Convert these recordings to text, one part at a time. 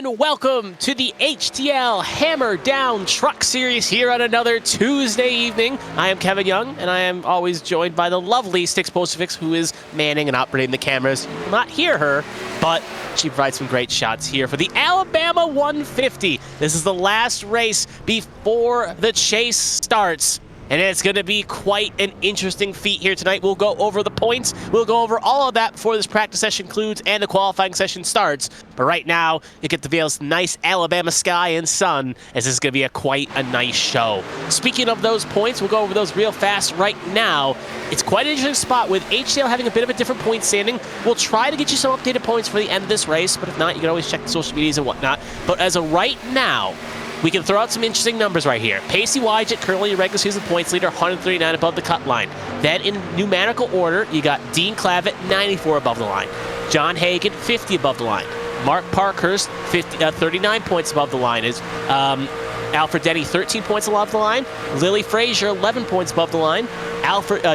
and welcome to the HTL Hammer Down Truck Series here on another Tuesday evening. I am Kevin Young, and I am always joined by the lovely Styx Pulsatrix, who is manning and operating the cameras. You will not hear her, but she provides some great shots here for the Alabama 150. This is the last race before the chase starts. And it's going to be quite an interesting feat here tonight. We'll go over the points. We'll go over all of that before this practice session concludes and the qualifying session starts. But right now, you get to feel this nice Alabama sky and sun, as this is going to be quite a nice show. Speaking of those points, we'll go over those real fast right now. It's quite an interesting spot with HTL having a bit of a different point standing. We'll try to get you some updated points for the end of this race, but if not, you can always check the social medias and whatnot. But as of right now, we can throw out some interesting numbers right here. Pacey Wygett, currently your regular season points leader, 139 above the cut line. Then in numerical order, you got Dean Clavitt, 94 above the line. John Hagan, 50 above the line. Mark Parkhurst, 39 points above the line. Is Alfred Denny, 13 points above the line. Lily Frazier, 11 points above the line.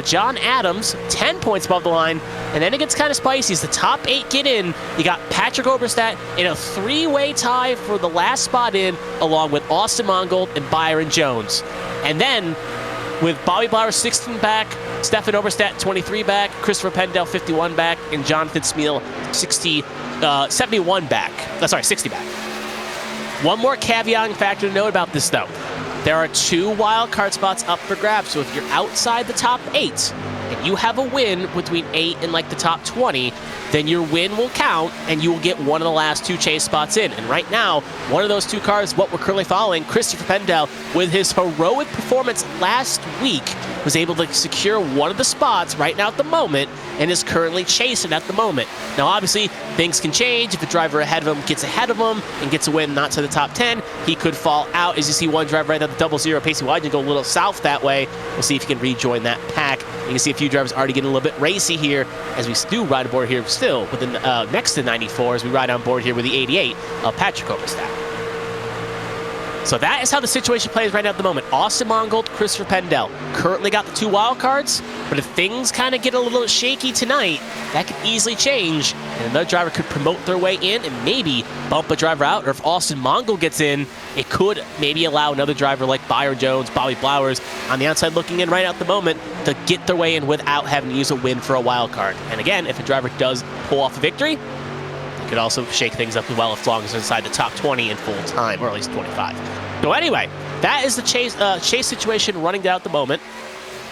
John Adams, 10 points above the line. And then it gets kind of spicy as the top 8 get in. You got Patrick Oberstadt in a 3-way tie for the last spot in, along with Austin Mongold and Byron Jones. And then with Bobby Blauer 16 back, Stefan Oberstadt 23 back, Christopher Pendell 51 back, and Jonathan Smeal 71 back. 60 back. One more caveat factor to note about this, though. There are 2 wild card spots up for grabs, so if you're outside the top 8 and you have a win between 8 and like the top 20, then your win will count and you will get one of the last 2 chase spots in. And right now, one of those 2 cars, what we're currently following, Christopher Pendell, with his heroic performance last week, was able to secure one of the spots right now at the moment and is currently chasing at the moment. Now, obviously, things can change. If a driver ahead of him gets ahead of him and gets a win not to the top 10, he could fall out. As you see one driver right at the 00, Pacey Wygett, go a little south that way. We'll see if he can rejoin that pack. You can see a few drivers already getting a little bit racy here as we do ride aboard here still with the next to 94 as we ride on board here with the 88 of Patrick Oberstadt. So that is how the situation plays right now at the moment. Austin Mongold, Christopher Pendell currently got the 2 wild cards, but if things kind of get a little shaky tonight, that could easily change, and another driver could promote their way in and maybe bump a driver out, or if Austin Mongold gets in, it could maybe allow another driver like Byron Jones, Bobby Blowers on the outside looking in right at the moment to get their way in without having to use a win for a wild card. And again, if a driver does pull off a victory, could also shake things up as well as long as they're inside the top 20 in full time, or at least 25. So anyway, that is the chase situation running down at the moment.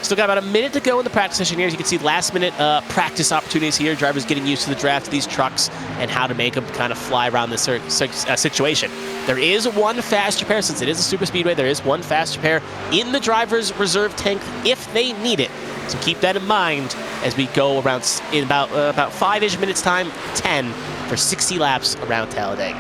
Still got about a minute to go in the practice session here. As you can see, last minute practice opportunities here. Drivers getting used to the draft of these trucks and how to make them kind of fly around this situation. There is one fast repair, since it is a super speedway. There is one fast repair in the driver's reserve tank if they need it. So keep that in mind as we go around in about 5-ish minutes time, 10 for 60 laps around Talladega.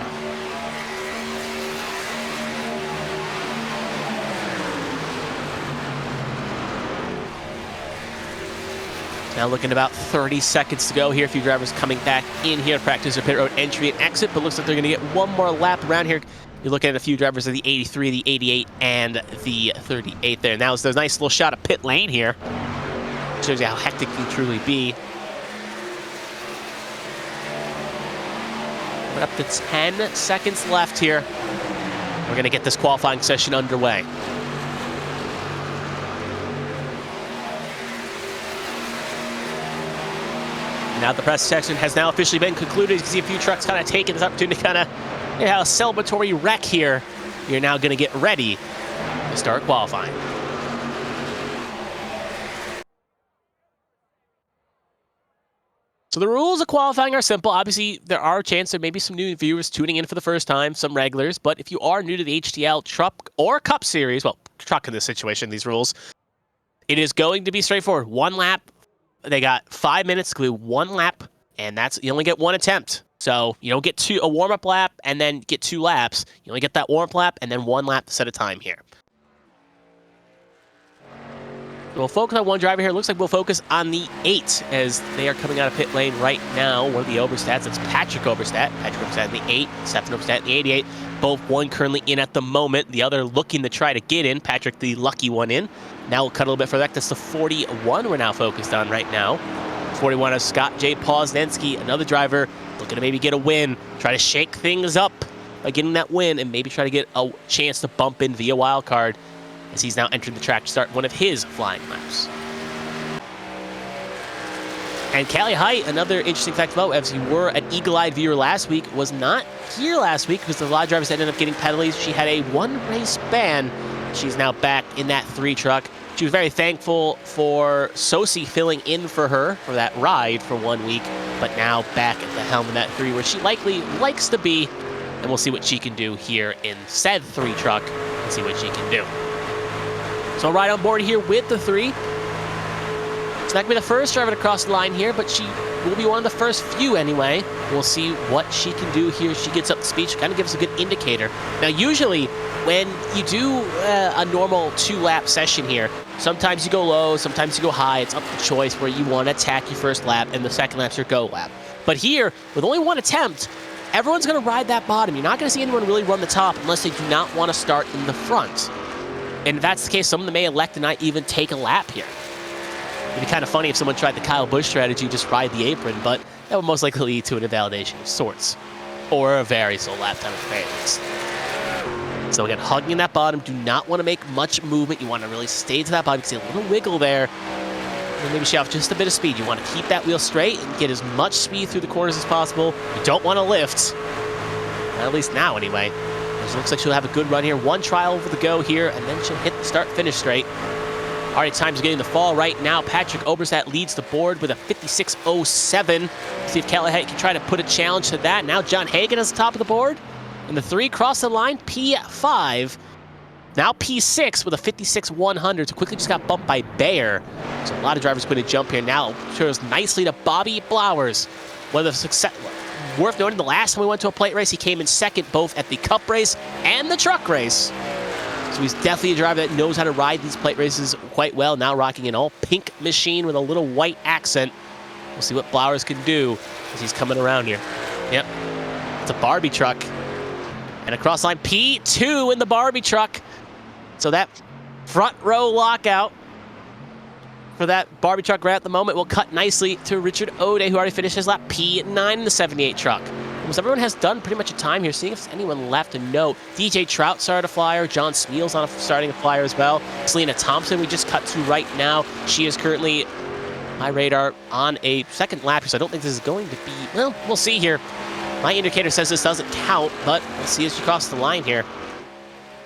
Now looking about 30 seconds to go here. A few drivers coming back in here to practice their pit road entry and exit, but looks like they're going to get one more lap around here. You're looking at a few drivers of the 83, the 88, and the 38 there. Now there's a nice little shot of pit lane here. Shows you how hectic it can truly be. We're up to 10 seconds left here. We're going to get this qualifying session underway. Now the press section has now officially been concluded. You can see a few trucks kind of taking this opportunity to kind of a celebratory wreck here. You're now going to get ready to start qualifying. So the rules of qualifying are simple. Obviously, there are a chance there may be some new viewers tuning in for the first time, some regulars. But if you are new to the HTL Truck or Cup Series, well, truck in this situation, these rules, it is going to be straightforward. 1 lap. They got 5 minutes to do 1 lap, and that's you only get 1 attempt. So you don't get a warm-up lap and then get 2 laps. You only get that warm-up lap and then 1 lap to set a time here. We'll focus on one driver here. Looks like we'll focus on the 8 as they are coming out of pit lane right now. One of the Oberstats, that's Patrick Oberstadt. Patrick Oberstadt in the 8, Stefan Oberstadt in the 88. Both one currently in at the moment, the other looking to try to get in. Patrick, the lucky one, in. Now we'll cut a little bit further back. That's the 41 we're now focused on right now. 41 is Scott J. Posnensky, another driver looking to maybe get a win, try to shake things up by getting that win and maybe try to get a chance to bump in via wild card as he's now entering the track to start one of his flying laps. And Callie Height, another interesting fact about, as you were an eagle-eyed viewer last week, was not here last week because a lot of drivers ended up getting penalties. She had a one-race ban. She's now back in that 3 truck. She was very thankful for Sosi filling in for her for that ride for 1 week, but now back at the helm in that 3 where she likely likes to be, and we'll see what she can do here in said 3 truck and see what she can do. So right on board here with the 3. She's not going to be the first driver to cross the line here, but she will be one of the first few anyway. We'll see what she can do here. She gets up to speed. She kind of gives us a good indicator. Now, usually when you do a normal 2-lap session here, sometimes you go low, sometimes you go high. It's up to choice where you want to attack your first lap, and the second lap's your go lap. But here, with only 1 attempt, everyone's going to ride that bottom. You're not going to see anyone really run the top unless they do not want to start in the front. And if that's the case, some of them may elect to not even take a lap here. It'd be kind of funny if someone tried the Kyle Busch strategy, just ride the apron, but that would most likely lead to an invalidation of sorts. Or a very slow lap time of fans. So again, hugging that bottom, do not want to make much movement. You want to really stay to that bottom. You can see a little wiggle there. And maybe shave off just a bit of speed. You want to keep that wheel straight and get as much speed through the corners as possible. You don't want to lift. At least now, anyway. It looks like she'll have a good run here. 1 trial over the go here, and then she'll hit the start-finish straight. All right, time's getting the fall right now. Patrick Obersat leads the board with a 56.07. See if Callie Height can try to put a challenge to that. Now John Hagan is the top of the board. And the 3 cross the line, P5. Now P6 with a 56.100. So quickly just got bumped by Bayer. So a lot of drivers going to jump here now. Shows nicely to Bobby Blowers. One of the success. Worth noting, the last time we went to a plate race, he came in second both at the Cup race and the truck race. So he's definitely a driver that knows how to ride these plate races quite well. Now rocking an all-pink machine with a little white accent. We'll see what Blowers can do as he's coming around here. Yep, it's a Barbie truck. And across line, P2 in the Barbie truck. So that front row lockout for that Barbie truck right at the moment will cut nicely to Richard O'Day, who already finished his lap, P9 in the 78 truck. Almost everyone has done pretty much a time here, seeing if there's anyone left to note. DJ Trout started a flyer. John Smeals starting a flyer as well. Selena Thompson we just cut to right now. She is currently my radar on a second lap, so I don't think this is going to be, well, we'll see here. My indicator says this doesn't count, but we'll see as you cross the line here.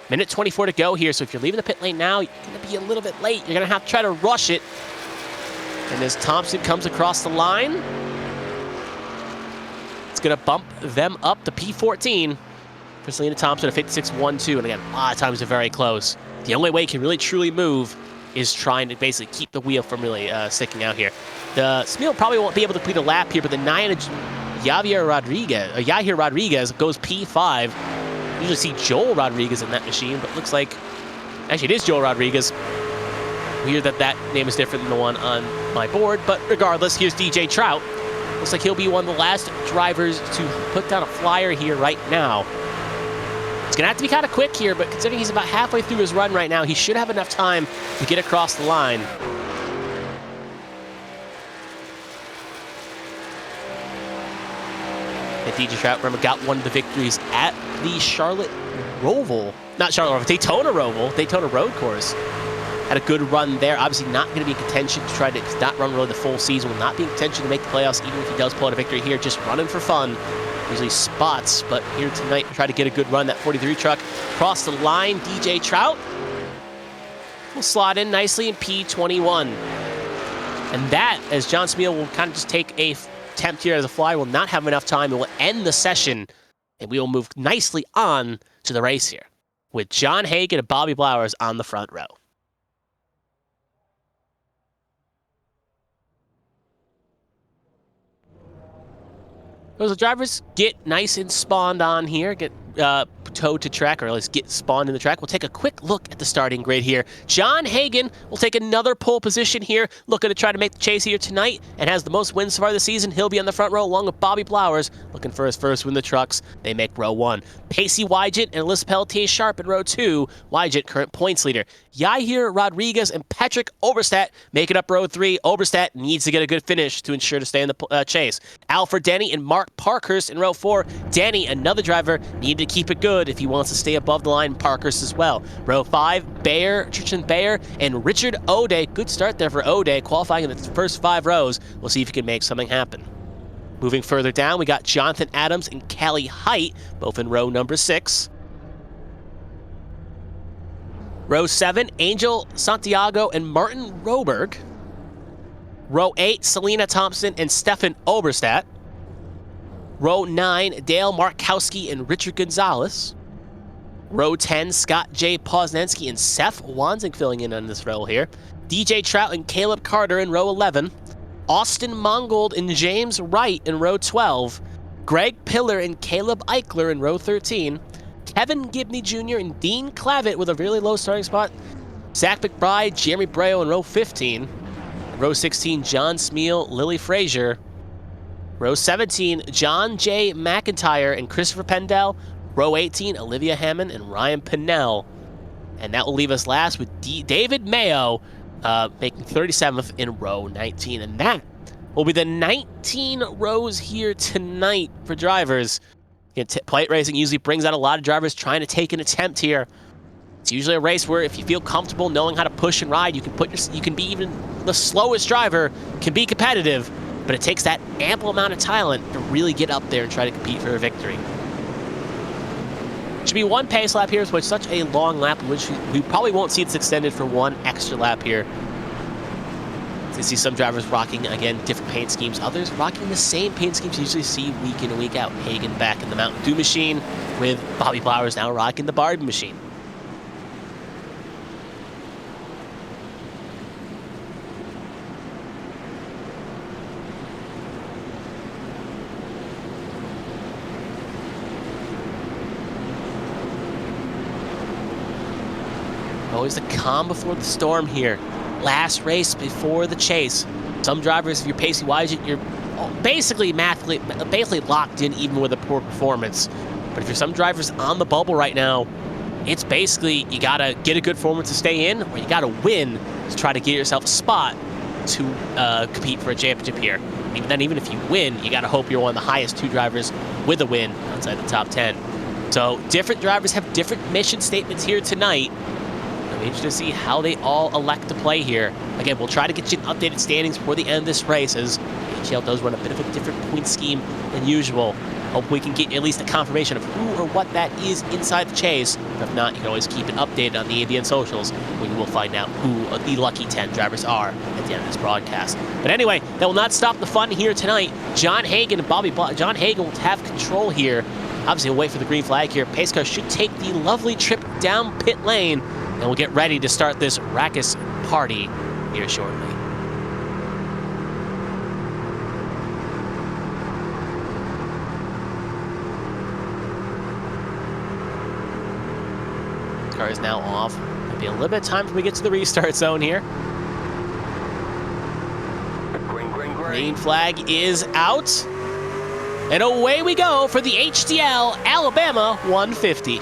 Minute 24 to go here, so if you're leaving the pit lane now, you're going to be a little bit late. You're going to have to try to rush it. And as Thompson comes across the line, it's going to bump them up to P14 for Selena Thompson at 56.12. And again, a lot of times they're very close. The only way you can really truly move is trying to basically keep the wheel from really sticking out here. The Smil probably won't be able to complete a lap here, but the 9 Yahir Rodriguez goes P5. You usually see Joel Rodriguez in that machine, but looks like, actually it is Joel Rodriguez. Weird that that name is different than the one on my board, but regardless, here's DJ Trout. Looks like he'll be one of the last drivers to put down a flyer here right now. It's going to have to be kind of quick here, but considering he's about halfway through his run right now, he should have enough time to get across the line. And DJ Trout, remember, got one of the victories at the Daytona Road Course. Had a good run there. Obviously not going to be in contention to try to not run really the full season. Will not be in contention to make the playoffs, even if he does pull out a victory here. Just running for fun. Usually spots, but here tonight, try to get a good run. That 43 truck across the line. DJ Trout will slot in nicely in P21. And that, as John Smeal will kind of just take a attempt here as a fly, will not have enough time. It will end the session, and we will move nicely on to the race here with John Hagan and Bobby Blowers on the front row. Those drivers get nice and spawned on here, get towed to track, or at least get spawned in the track. We'll take a quick look at the starting grid here. John Hagen will take another pole position here, looking to try to make the chase here tonight, and has the most wins so far this season. He'll be on the front row along with Bobby Blowers, looking for his first win in the trucks. They make row 1. Pacey Wygant and Alyssa Pelletier Sharp in row 2. Wygant, current points leader. Yair Rodriguez and Patrick Oberstadt making up row 3. Oberstadt needs to get a good finish to ensure to stay in the chase. Alfred Denny and Mark Parkhurst in row 4. Denny, another driver, needed to keep it good if he wants to stay above the line. Parkhurst as well. Row 5, Tristan Bayer and Richard O'Day. Good start there for O'Day, qualifying in the first 5 rows. We'll see if he can make something happen. Moving further down, we got Jonathan Adams and Callie Height, both in row number 6. Row 7, Angel Santiago and Martin Roberg. Row 8, Selena Thompson and Stefan Oberstadt. Row 9, Dale Markowski and Richard Gonzalez. Row 10, Scott J. Posnanski and Seth Wanzing filling in on this row here. DJ Trout and Caleb Carter in row 11. Austin Mongold and James Wright in row 12. Greg Pillar and Caleb Eichler in row 13. Kevin Gibney Jr. and Dean Clavitt with a really low starting spot. Zach McBride, Jeremy Breo in row 15. Row 16, John Smeal, Lily Frazier. Row 17, John J. McIntyre and Christopher Pendell. Row 18, Olivia Hammond and Ryan Pinnell. And that will leave us last with David Mayo making 37th in row 19. And that will be the 19 rows here tonight for drivers. Plate racing usually brings out a lot of drivers trying to take an attempt here. It's usually a race where if you feel comfortable knowing how to push and ride, you can be even the slowest driver can be competitive, but it takes that ample amount of talent to really get up there and try to compete for a victory. Should be 1 pace lap here, so it's such a long lap, which we probably won't see it's extended for 1 extra lap here. So you see some drivers rocking, again, different paint schemes. Others rocking the same paint schemes you usually see week in and week out. Hagen back in the Mountain Dew machine, with Bobby Blowers now rocking the Barbie machine. Always the calm before the storm here. Last race before the chase. Some drivers, if you're Pacey Wygant, you're basically locked in even with a poor performance. But if you're some drivers on the bubble right now, it's basically you gotta get a good performance to stay in, or you gotta win to try to get yourself a spot to compete for a championship here. Even then, even if you win, you gotta hope you're one of the highest 2 drivers with a win outside the top 10. So different drivers have different mission statements here tonight. Interested to see how they all elect to play here. Again, we'll try to get you updated standings before the end of this race, as HTL does run a bit of a different point scheme than usual. Hope we can get at least a confirmation of who or what that is inside the chase. But if not, you can always keep it updated on the ABN socials, where you will find out who the lucky 10 drivers are at the end of this broadcast. But anyway, that will not stop the fun here tonight. John Hagen and John Hagen will have control here. Obviously, we'll wait for the green flag here. Pace car should take the lovely trip down pit lane, and we'll get ready to start this Rackus party here shortly. Car is now off. There'll be a little bit of time before we get to the restart zone here. Green flag is out. And away we go for the HTL Alabama 150.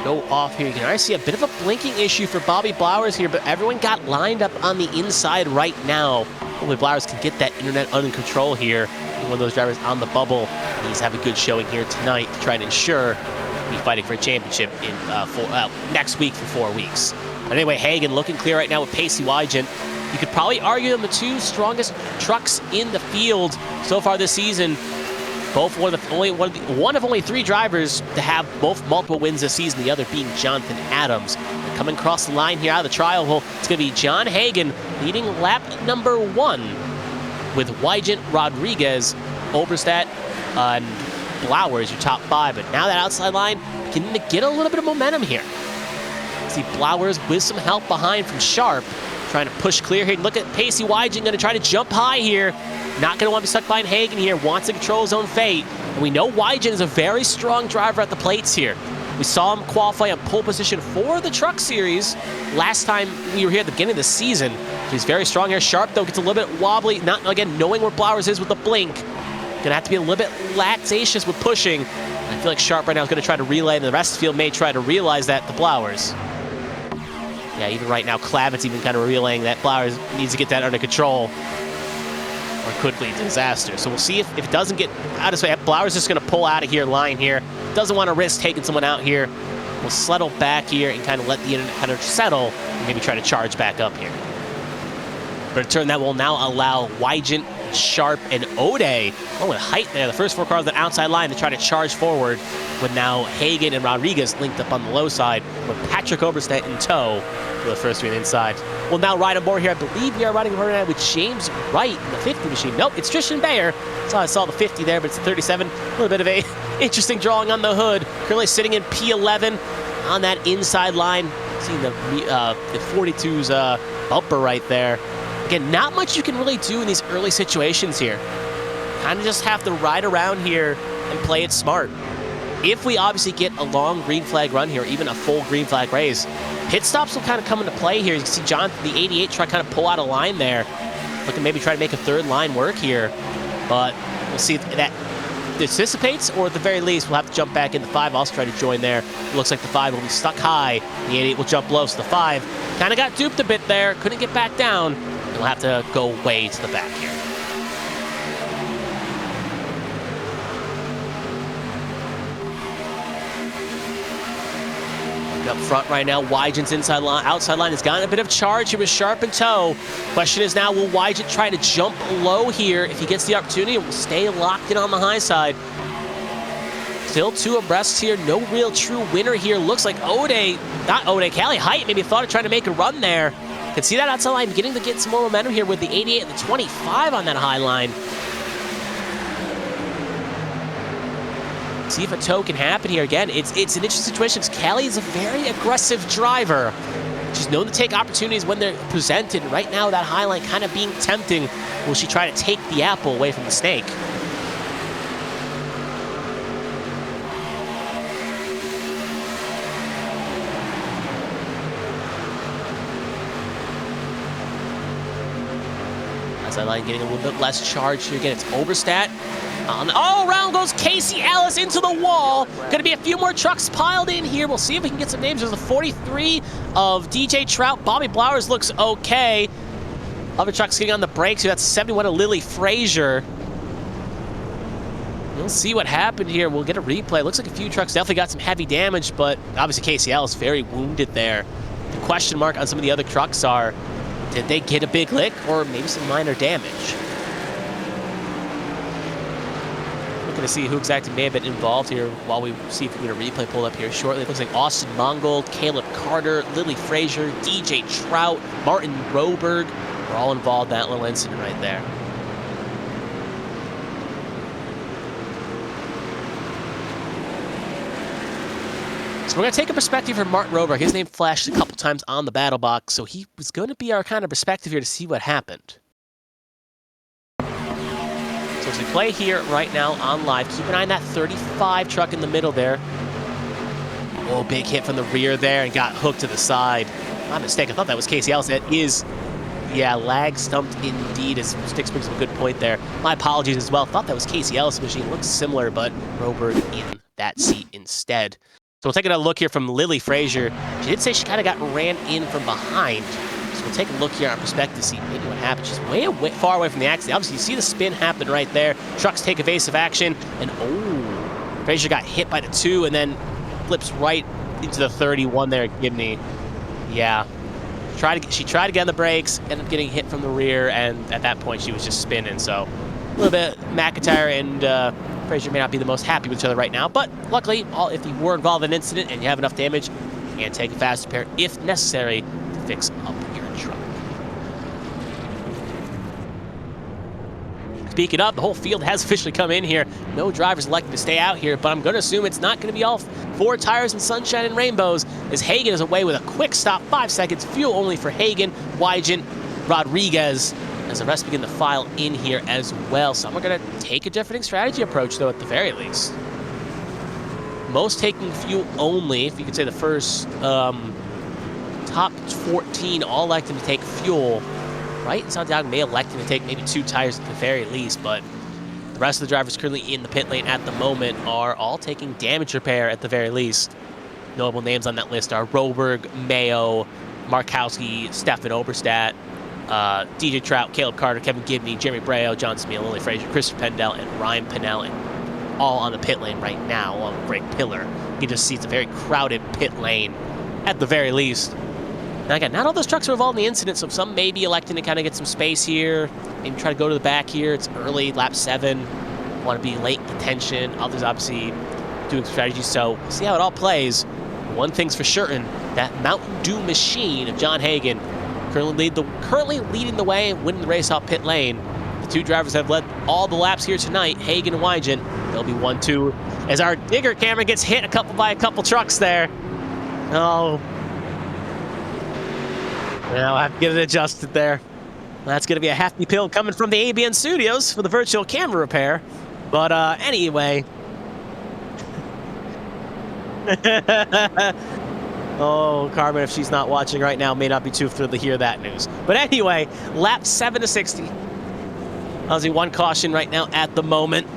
Go off here. You can already see a bit of a blinking issue for Bobby Blowers here, but everyone got lined up on the inside right now. Hopefully Blowers can get that internet under control here. One of those drivers on the bubble needs to have a good showing here tonight to try to ensure he'll be fighting for a championship in next week for 4 weeks. But anyway, Hagen looking clear right now with Pacey Wygant. You could probably argue them the 2 strongest trucks in the field so far this season. Both one of only 3 drivers to have both multiple wins this season, the other being Jonathan Adams. And coming across the line here out of the trial hole, it's going to be John Hagen leading lap number 1. with Wygant, Rodriguez, Oberstadt, and Blowers, your top 5. But now that outside line beginning to get a little bit of momentum here. See Blowers with some help behind from Sharp, trying to push clear here. Look at Pacey Wygant, going to try to jump high here. Not going to want to be stuck behind Hagen here. Wants to control his own fate. And we know Wygant is a very strong driver at the plates here. We saw him qualify on pole position for the Truck Series last time we were here at the beginning of the season. He's very strong here. Sharp, though, gets a little bit wobbly. Not, again, knowing where Blowers is with the blink. Gonna have to be a little bit laxatious with pushing. I feel like Sharp right now is gonna try to relay, and the rest of the field may try to realize that the Blowers. Yeah, even right now, Klavitz even kind of relaying that Blowers needs to get that under control, or could lead to disaster. So we'll see if it doesn't get out of his way. Blowers is gonna pull out of here, line here. Doesn't want to risk taking someone out here. We'll settle back here and kind of let the internet kind of settle, and maybe try to charge back up here. But a turn that will now allow Wygant, Sharp, and Ode, with height there, the first 4 cars on the outside line to try to charge forward, with now Hagen and Rodriguez linked up on the low side, with Patrick Oberstadt in tow for the first 3 on the inside. We'll now ride on board here. I believe we are riding aboard now with James Wright in the 50 machine. Nope, it's Tristan Bayer. So I saw the 50 there, but it's the 37. A little bit of a interesting drawing on the hood. Currently sitting in P11 on that inside line. Seeing the 42's bumper right there. Again, not much you can really do in these early situations here. Kind of just have to ride around here and play it smart. If we obviously get a long green flag run here, even a full green flag race, pit stops will kind of come into play here. You can see John, the 88, try to kind of pull out a line there. Looking maybe try to make a 3rd line work here. But we'll see if that dissipates, or at the very least, we'll have to jump back in. The 5 also try to join there. It looks like the 5 will be stuck high. The 88 will jump low, so the 5 kind of got duped a bit there. Couldn't get back down. We'll have to go way to the back here. Up front right now, Wygant's outside line has gotten a bit of charge here with Sharp and tow. Question is now, will Wygant try to jump low here if he gets the opportunity, and will stay locked in on the high side? Still 2 abreast here, no real true winner here. Looks like Callie Height maybe thought of trying to make a run there. Can see that outside line beginning to get some more momentum here with the 88 and the 25 on that high line. See if a tow can happen here. Again, it's an interesting situation because Callie is a very aggressive driver. She's known to take opportunities when they're presented. Right now, that high line kind of being tempting. Will she try to take the apple away from the snake? Outside line getting a little bit less charge here. Again, it's Oberstadt. Around goes Casey Ellis into the wall. Going to be a few more trucks piled in here. We'll see if we can get some names. There's the 43 of DJ Trout. Bobby Blowers looks okay. Other trucks getting on the brakes here. That's 71 of Lily Frazier. We'll see what happened here. We'll get a replay. Looks like a few trucks definitely got some heavy damage, but obviously Casey Ellis very wounded there. The question mark on some of the other trucks are, did they get a big lick or maybe some minor damage? Looking to see who exactly may have been involved here while we see if we get a replay pulled up here shortly. It looks like Austin Mongold, Caleb Carter, Lily Frazier, DJ Trout, Martin Roberg were all involved in that little incident right there. So we're going to take a perspective from Martin Roberg. His name flashed a couple times on the battle box, so he was going to be our kind of perspective here to see what happened. So as we play here right now on live, keep an eye on that 35 truck in the middle there. Oh, big hit from the rear there and got hooked to the side. My mistake, I thought that was Casey Ellis. That is, yeah, lag stumped indeed, as Sticks brings up a good point there. My apologies as well. Thought that was Casey Ellis' machine. Looks similar, but Roberg in that seat instead. So we'll take another look here from Lily Frazier. She did say she kind of got ran in from behind. So we'll take a look here on perspective to see maybe what happened. She's way far away from the accident. Obviously, you see the spin happen right there. Trucks take evasive action. And, oh, Frazier got hit by the 2 and then flips right into the 31 there at Gibney. Yeah. She tried to get on the brakes, ended up getting hit from the rear, and at that point, she was just spinning. So a little bit McIntyre and Frazier may not be the most happy with each other right now, but luckily, if you were involved in an incident and you have enough damage, you can take a fast repair if necessary to fix up your truck. Speaking of, the whole field has officially come in here. No drivers electing to stay out here, but I'm going to assume it's not going to be all 4 tires and sunshine and rainbows, as Hagan is away with a quick stop, 5 seconds, fuel only for Hagan, Wygant, Rodriguez, as the rest begin to file in here as well. Some are going to take a different strategy approach, though, at the very least. Most taking fuel only, if you could say the first top 14 all electing to take fuel. Right? Santiago may elect to take maybe 2 tires at the very least, but the rest of the drivers currently in the pit lane at the moment are all taking damage repair at the very least. Notable names on that list are Roberg, Mayo, Markowski, Stefan Oberstadt, DJ Trout, Caleb Carter, Kevin Gibney, Jeremy Breo, John Smeal, Lily Frazier, Christopher Pendel, and Ryan Pinnell, and all on the pit lane right now along with Greg Pillar. You can just see it's a very crowded pit lane at the very least. Now again, not all those trucks are involved in the incident, so some may be electing to kind of get some space here, maybe try to go to the back here. It's early, lap 7, want to be late contention. Others obviously doing strategies, so we'll see how it all plays. One thing's for certain, that Mountain Dew machine of John Hagan currently leading the way and winning the race off pit lane. The 2 drivers have led all the laps here tonight, Hagan and Wygant. They'll be 1-2 as our digger camera gets hit by a couple trucks there. Oh. Now I have to get it adjusted there. That's going to be a hefty pill coming from the ABN studios for the virtual camera repair. But anyway. Oh, Carmen, if she's not watching right now, may not be too thrilled to hear that news. But anyway, lap 7 to 60. Aussie 1 caution right now at the moment.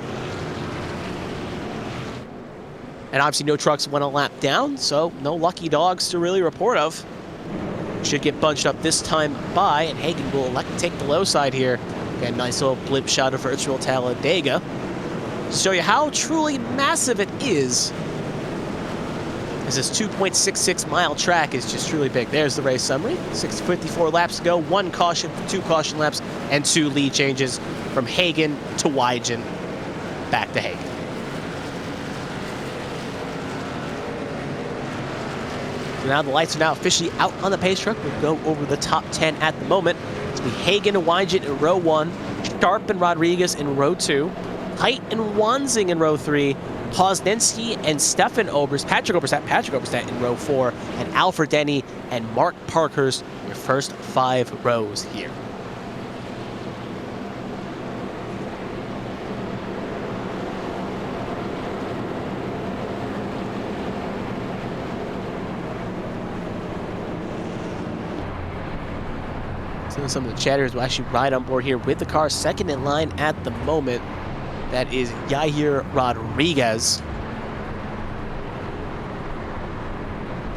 And obviously no trucks went a lap down, so no lucky dogs to really report of. Should get bunched up this time by, and Hagan will elect to take the low side here. Again, nice little blimp shot of virtual Talladega. To show you how truly massive it is. As this 2.66 mile track is just truly big. There's the race summary. 654 laps to go, 1 caution, 2 caution laps, and 2 lead changes from Hagan to Wygant. Back to Hagan. So now the lights are now officially out on the pace truck. We'll go over the top 10 at the moment. It's going to be Hagan and Wygant in row 1, Sharp and Rodriguez in row 2, Height and Wanzing in row 3, Posnensky and Patrick Oberstadt in row 4, and Alfred Denny and Mark Parkhurst, your first 5 rows here. So some of the chatters will actually ride on board here with the car second in line at the moment. That is Yair Rodriguez.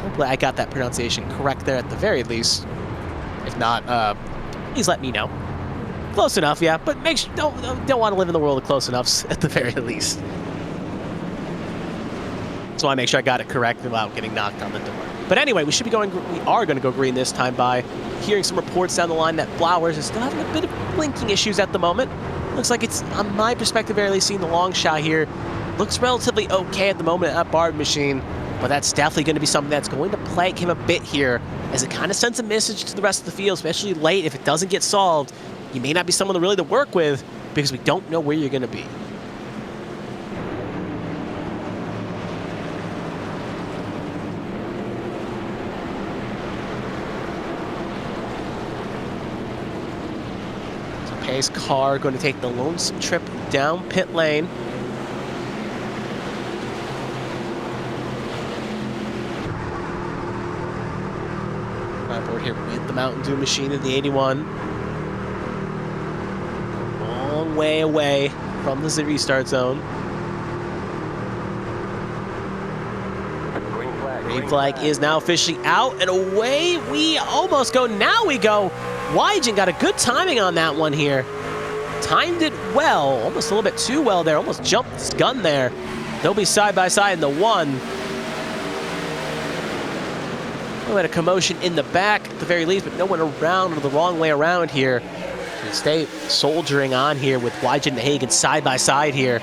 Hopefully I got that pronunciation correct there at the very least. If not, please let me know. Close enough, yeah, but make sure, don't want to live in the world of close enoughs at the very least. So I make sure I got it correct without getting knocked on the door. But anyway, we are going to go green this time by hearing some reports down the line that Flowers is still having a bit of blinking issues at the moment. Looks like it's, on my perspective, barely seeing the long shot here. Looks relatively okay at the moment at that Bard machine, but that's definitely going to be something that's going to plague him a bit here, as it kind of sends a message to the rest of the field, especially late. If it doesn't get solved, you may not be someone to work with, because we don't know where you're going to be. Pace car going to take the lonesome trip down pit lane. Right board here with the Mountain Dew machine in the 81. Long way away from the restart zone. Green flag is now officially out, and away we almost go. Now we go. Wygant got a good timing on that one here. Timed it well, almost a little bit too well there. Almost jumped his gun there. They'll be side by side in the 1. We had a commotion in the back at the very least, but no one around or the wrong way around here. We stay soldiering on here with Wygant and Hagan side by side here.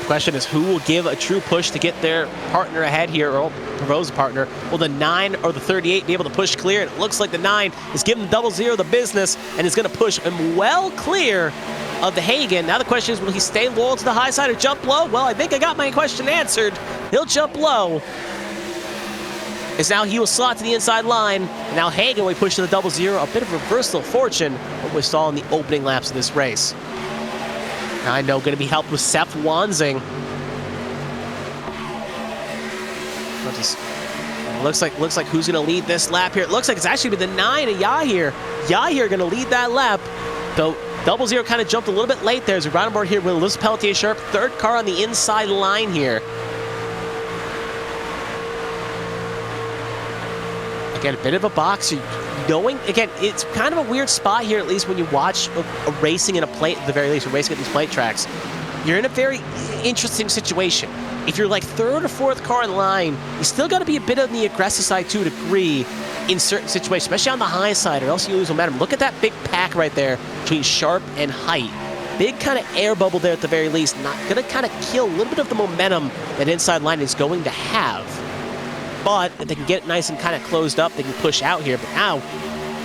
question is who will give a true push to get their partner ahead here, or Provo's partner. Will the 9 or the 38 be able to push clear? And it looks like the 9 is giving the 00 the business and is going to push him well clear of the Hagen. Now the question is, will he stay low to the high side or jump low? Well, I think I got my question answered. He'll jump low. As now he will slot to the inside line. And now Hagen will push to the 00. A bit of reversal of fortune, what we saw in the opening laps of this race. Now I know going to be helped with Seth Wanzing. Looks like who's going to lead this lap here. It looks like it's actually the 9 of Yahir. Yahir going to lead that lap. Though 00 kind of jumped a little bit late there as we run on board here with Elizabeth Pelletier Sharp. Third car on the inside line here. Again, a bit of a box. Knowing, again, it's kind of a weird spot here, at least when you watch a racing in a plate, at the very least, or racing at these plate tracks. You're in a very interesting situation. If you're like third or fourth car in line, you still got to be a bit on the aggressive side to a degree in certain situations, especially on the high side, or else you lose momentum. Look at that big pack right there between Sharp and Height. Big kind of air bubble there at the very least. Not going to kind of kill a little bit of the momentum that inside line is going to have. But if they can get it nice and kind of closed up, they can push out here. But now, you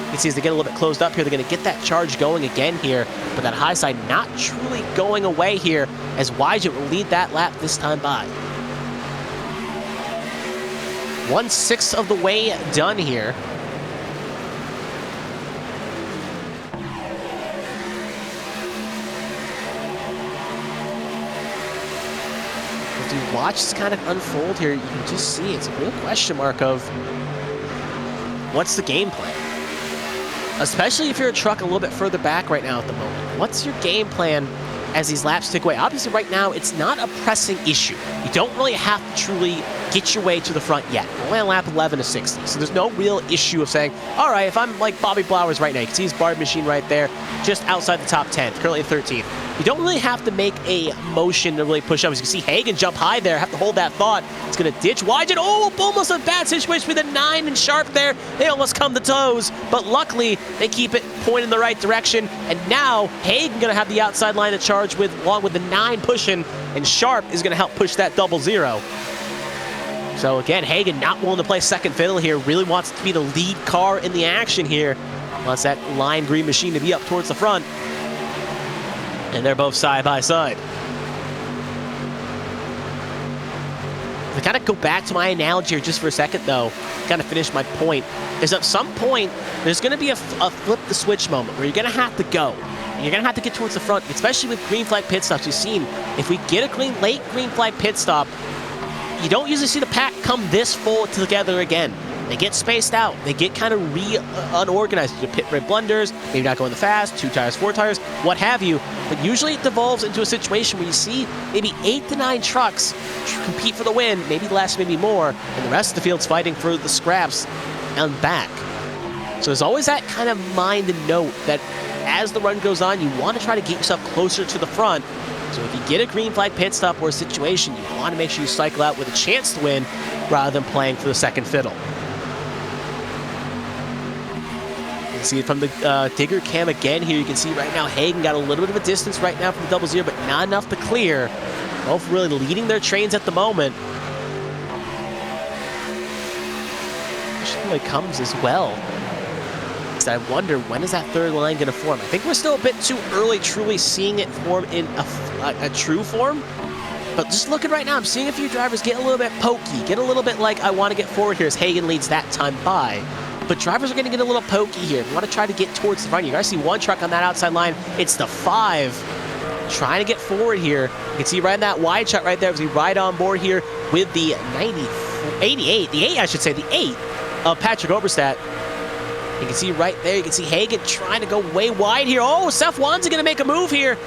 can see as they get a little bit closed up here, they're going to get that charge going again here. But that high side not truly going away here, as Wygent will lead that lap this time by. 1/6 of the way done here. As you watch this kind of unfold here, you can just see it's a real question mark of what's the game plan? Especially if you're a truck a little bit further back right now at the moment. What's your game plan as these laps tick away? Obviously right now it's not a pressing issue. You don't really have to truly get your way to the front yet. Only on lap 11 to 60. So there's no real issue of saying, all right, if I'm like Bobby Blowers right now, you can see his barred machine right there, just outside the top 10, currently 13th. You don't really have to make a motion to really push up. As you can see, Hagen jump high there, have to hold that thought. It's going to ditch Wygent. Oh, almost a bad situation with the 9 and Sharp there. They almost come to toes, but luckily they keep it pointing in the right direction. And now Hagen going to have the outside line to charge with, along with the 9 pushing, and Sharp is going to help push that 00. So again, Hagen not willing to play second fiddle here, really wants to be the lead car in the action here. Wants that lime green machine to be up towards the front. And they're both side by side. To kind of go back to my analogy here just for a second though, kind of finish my point, is at some point, there's going to be a flip the switch moment where you're going to have to go. You're going to have to get towards the front, especially with green flag pit stops. You've seen, if we get a late green flag pit stop, you don't usually see the pack come this full together again. They get spaced out. They get kind of unorganized. You pit red blunders, maybe not going the fast, 2 tires, 4 tires, what have you. But usually it devolves into a situation where you see maybe 8 to 9 trucks compete for the win, maybe less, maybe more, and the rest of the field's fighting for the scraps and back. So there's always that kind of mind and note that as the run goes on, you want to try to get yourself closer to the front. So if you get a green flag pit stop or a situation, you want to make sure you cycle out with a chance to win rather than playing for the second fiddle. You can see it from the digger cam again here. You can see right now Hagen got a little bit of a distance right now from the 00, but not enough to clear. Both really leading their trains at the moment. Really comes as well. I wonder, when is that third line going to form? I think we're still a bit too early truly seeing it form in a true form. But just looking right now, I'm seeing a few drivers get a little bit pokey, get a little bit like, I want to get forward here as Hagen leads that time by. But drivers are going to get a little pokey here. You want to try to get towards the front. You're going to see one truck on that outside line. It's the 5 trying to get forward here. You can see right in that wide shot right there as we ride on board here with the 88, the 8 I should say, the 8 of Patrick Oberstadt. You can see right there, you can see Hagen trying to go way wide here. Oh, Seth Wanzing going to make a move here.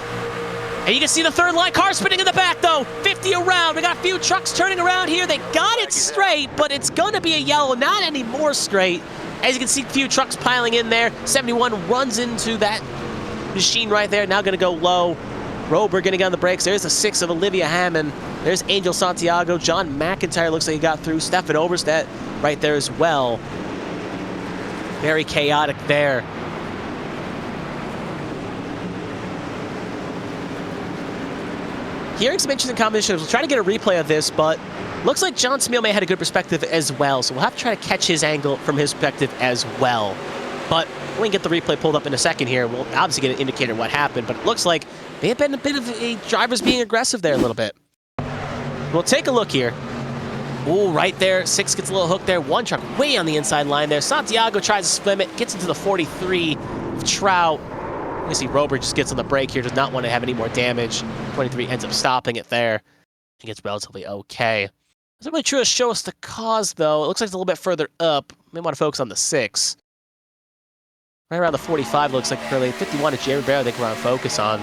And you can see the third line car spinning in the back though. 50 around, we got a few trucks turning around here. They got it straight, but it's going to be a yellow, not any more straight. As you can see, a few trucks piling in there. 71 runs into that machine right there, now going to go low. Rober going to get on the brakes. There's a 6 of Olivia Hammond. There's Angel Santiago. John McIntyre looks like he got through. Stefan Oberstadt right there as well. Very chaotic there. hearing some interesting combinations. We'll try to get a replay of this, but looks like John Smeal may have had a good perspective as well, so we'll have to try to catch his angle from his perspective as well. But we can get the replay pulled up in a second here. We'll obviously get an indicator of what happened, but it looks like may have been a bit of a drivers being aggressive there a little bit. We'll take a look here. Ooh, right there. 6 gets a little hook there. 1 truck way on the inside line there. Santiago tries to swim it, gets into the 43 of Trout. You see Rober just gets on the brake here, does not want to have any more damage. 23 ends up stopping it there. He gets relatively okay. Doesn't really truly show us the cause, though. It looks like it's a little bit further up. May want to focus on the 6. Right around the 45 looks like early. 51 to Jeremy Barrow, I think we're on focus on.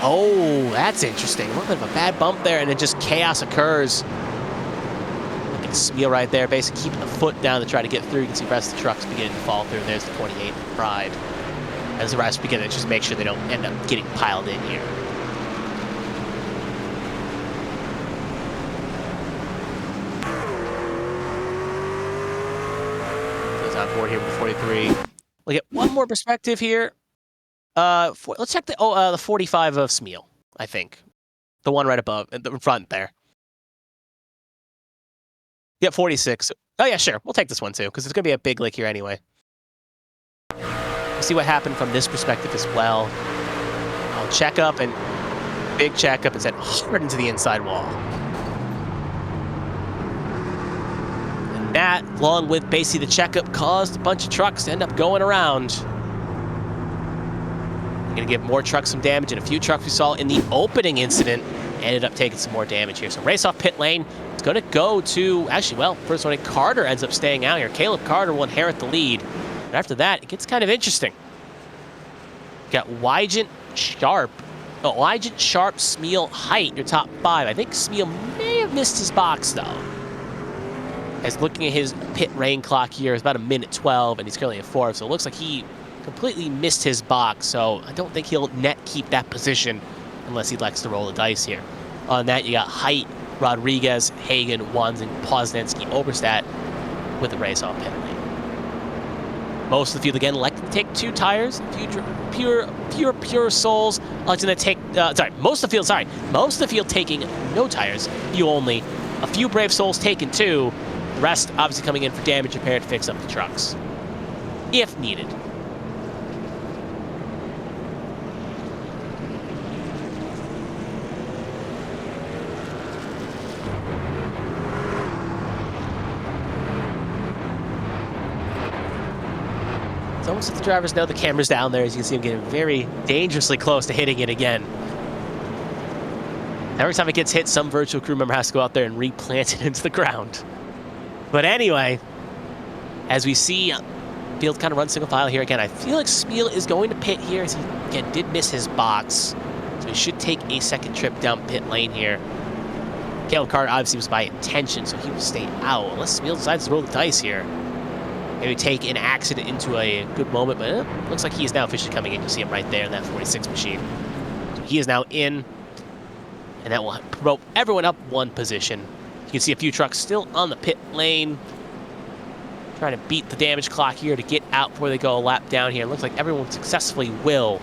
Oh, that's interesting. A little bit of a bad bump there, and then just chaos occurs. Look at Smeal right there, basically keeping the foot down to try to get through. You can see the rest of the trucks beginning to fall through. There's the 28 Pride. As the rest begin to just make sure they don't end up getting piled in here. Goes on board here with the 43. We'll get one more perspective here. Let's check the 45 of Smeal, I think. The one right above, in the front there. Yeah, 46. Oh yeah, sure. We'll take this one too, because it's going to be a big lick here anyway. We'll see what happened from this perspective as well. I'll check up, and big check up, and sent hard into the inside wall. And that, along with basically the checkup, caused a bunch of trucks to end up going around. Going to give more trucks some damage, and a few trucks we saw in the opening incident ended up taking some more damage here. So race off pit lane. It's going to go to, actually, well, first one, Carter ends up staying out here. Caleb Carter will inherit the lead. And after that, it gets kind of interesting. Got Wygant, Sharp, Smeal, Height, your top 5. I think Smeal may have missed his box, though. As looking at his pit rain clock here, it's about 1:12, and he's currently at 4th, so it looks like he completely missed his box, so I don't think he'll net keep that position unless he likes to roll the dice here. On that, you got Height, Rodriguez, Hagen, Wanzing, Posnanski, Oberstadt with the race off pit lane. Most of the field, again, like to take 2 tires. Pure souls like to take, most of the field taking no tires. You only. A few brave souls taking 2. The rest obviously coming in for damage repair to fix up the trucks, if needed. It's almost like the drivers know the camera's down there, as you can see him getting very dangerously close to hitting it again. Every time it gets hit, some virtual crew member has to go out there and replant it into the ground. But anyway, as we see, field kind of runs single file here again. I feel like Smeal is going to pit here, as he again did miss his box. So he should take a second trip down pit lane here. Caleb Carter obviously was by intention, so he will stay out, unless Smeal decides to roll the dice here. Maybe take an accident into a good moment, but it looks like he is now officially coming in. You'll see him right there in that 46 machine. So he is now in, and that will promote everyone up 1 position. You can see a few trucks still on the pit lane, trying to beat the damage clock here to get out before they go a lap down here. It looks like everyone successfully will.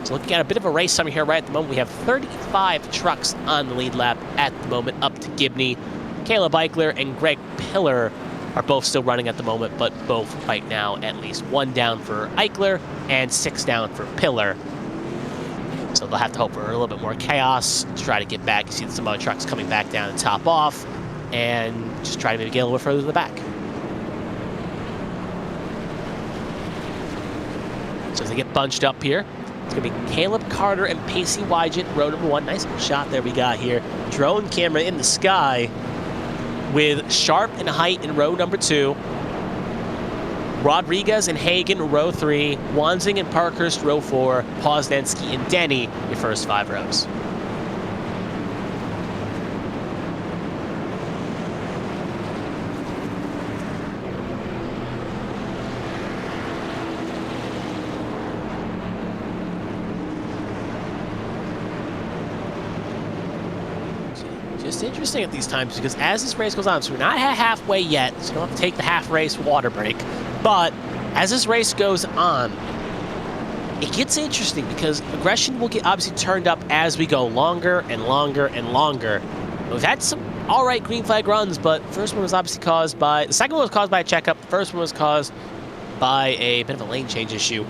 So looking at a bit of a race summary here right at the moment. We have 35 trucks on the lead lap at the moment, up to Gibney. Caleb Eichler and Greg Pillar are both still running at the moment, but both right now at least 1 down for Eichler and 6 down for Pillar. So they'll have to hope for a little bit more chaos to try to get back. You see some other trucks coming back down and top off, and just try to maybe get a little bit further to the back. So as they get bunched up here, it's going to be Caleb Carter and Pacey Wygant, row number 1. Nice little shot there we got here. Drone camera in the sky with Sharp and Height in row number 2. Rodriguez and Hagen, row 3. Wanzing and Parkhurst, row 4. Posnanski and Denny, your first 5 rows. Just interesting at these times, because as this race goes on, so we're not halfway yet, so you don't have to take the half race water break, but as this race goes on, it gets interesting because aggression will get obviously turned up as we go longer and longer and longer. We've had some all right green flag runs, but the first one was obviously caused by, the second one was caused by a checkup. The first one was caused by a bit of a lane change issue.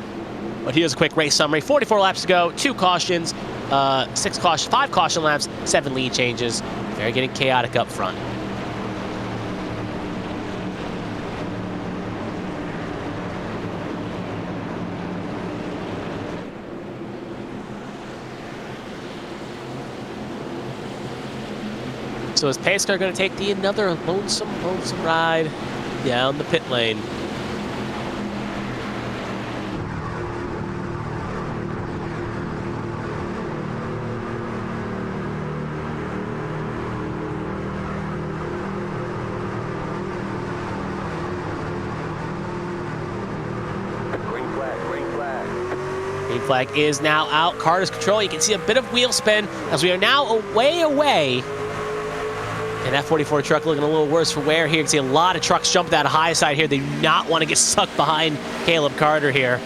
But here's a quick race summary. 44 laps to go, 2 cautions, 5 caution laps, 7 lead changes. Very getting chaotic up front. So is pace car going to take another lonesome ride down the pit lane? Green flag is now out. Carter's control. You can see a bit of wheel spin as we are now way away. And that 44 truck looking a little worse for wear here. You can see a lot of trucks jump that high side here. They do not want to get stuck behind Caleb Carter here.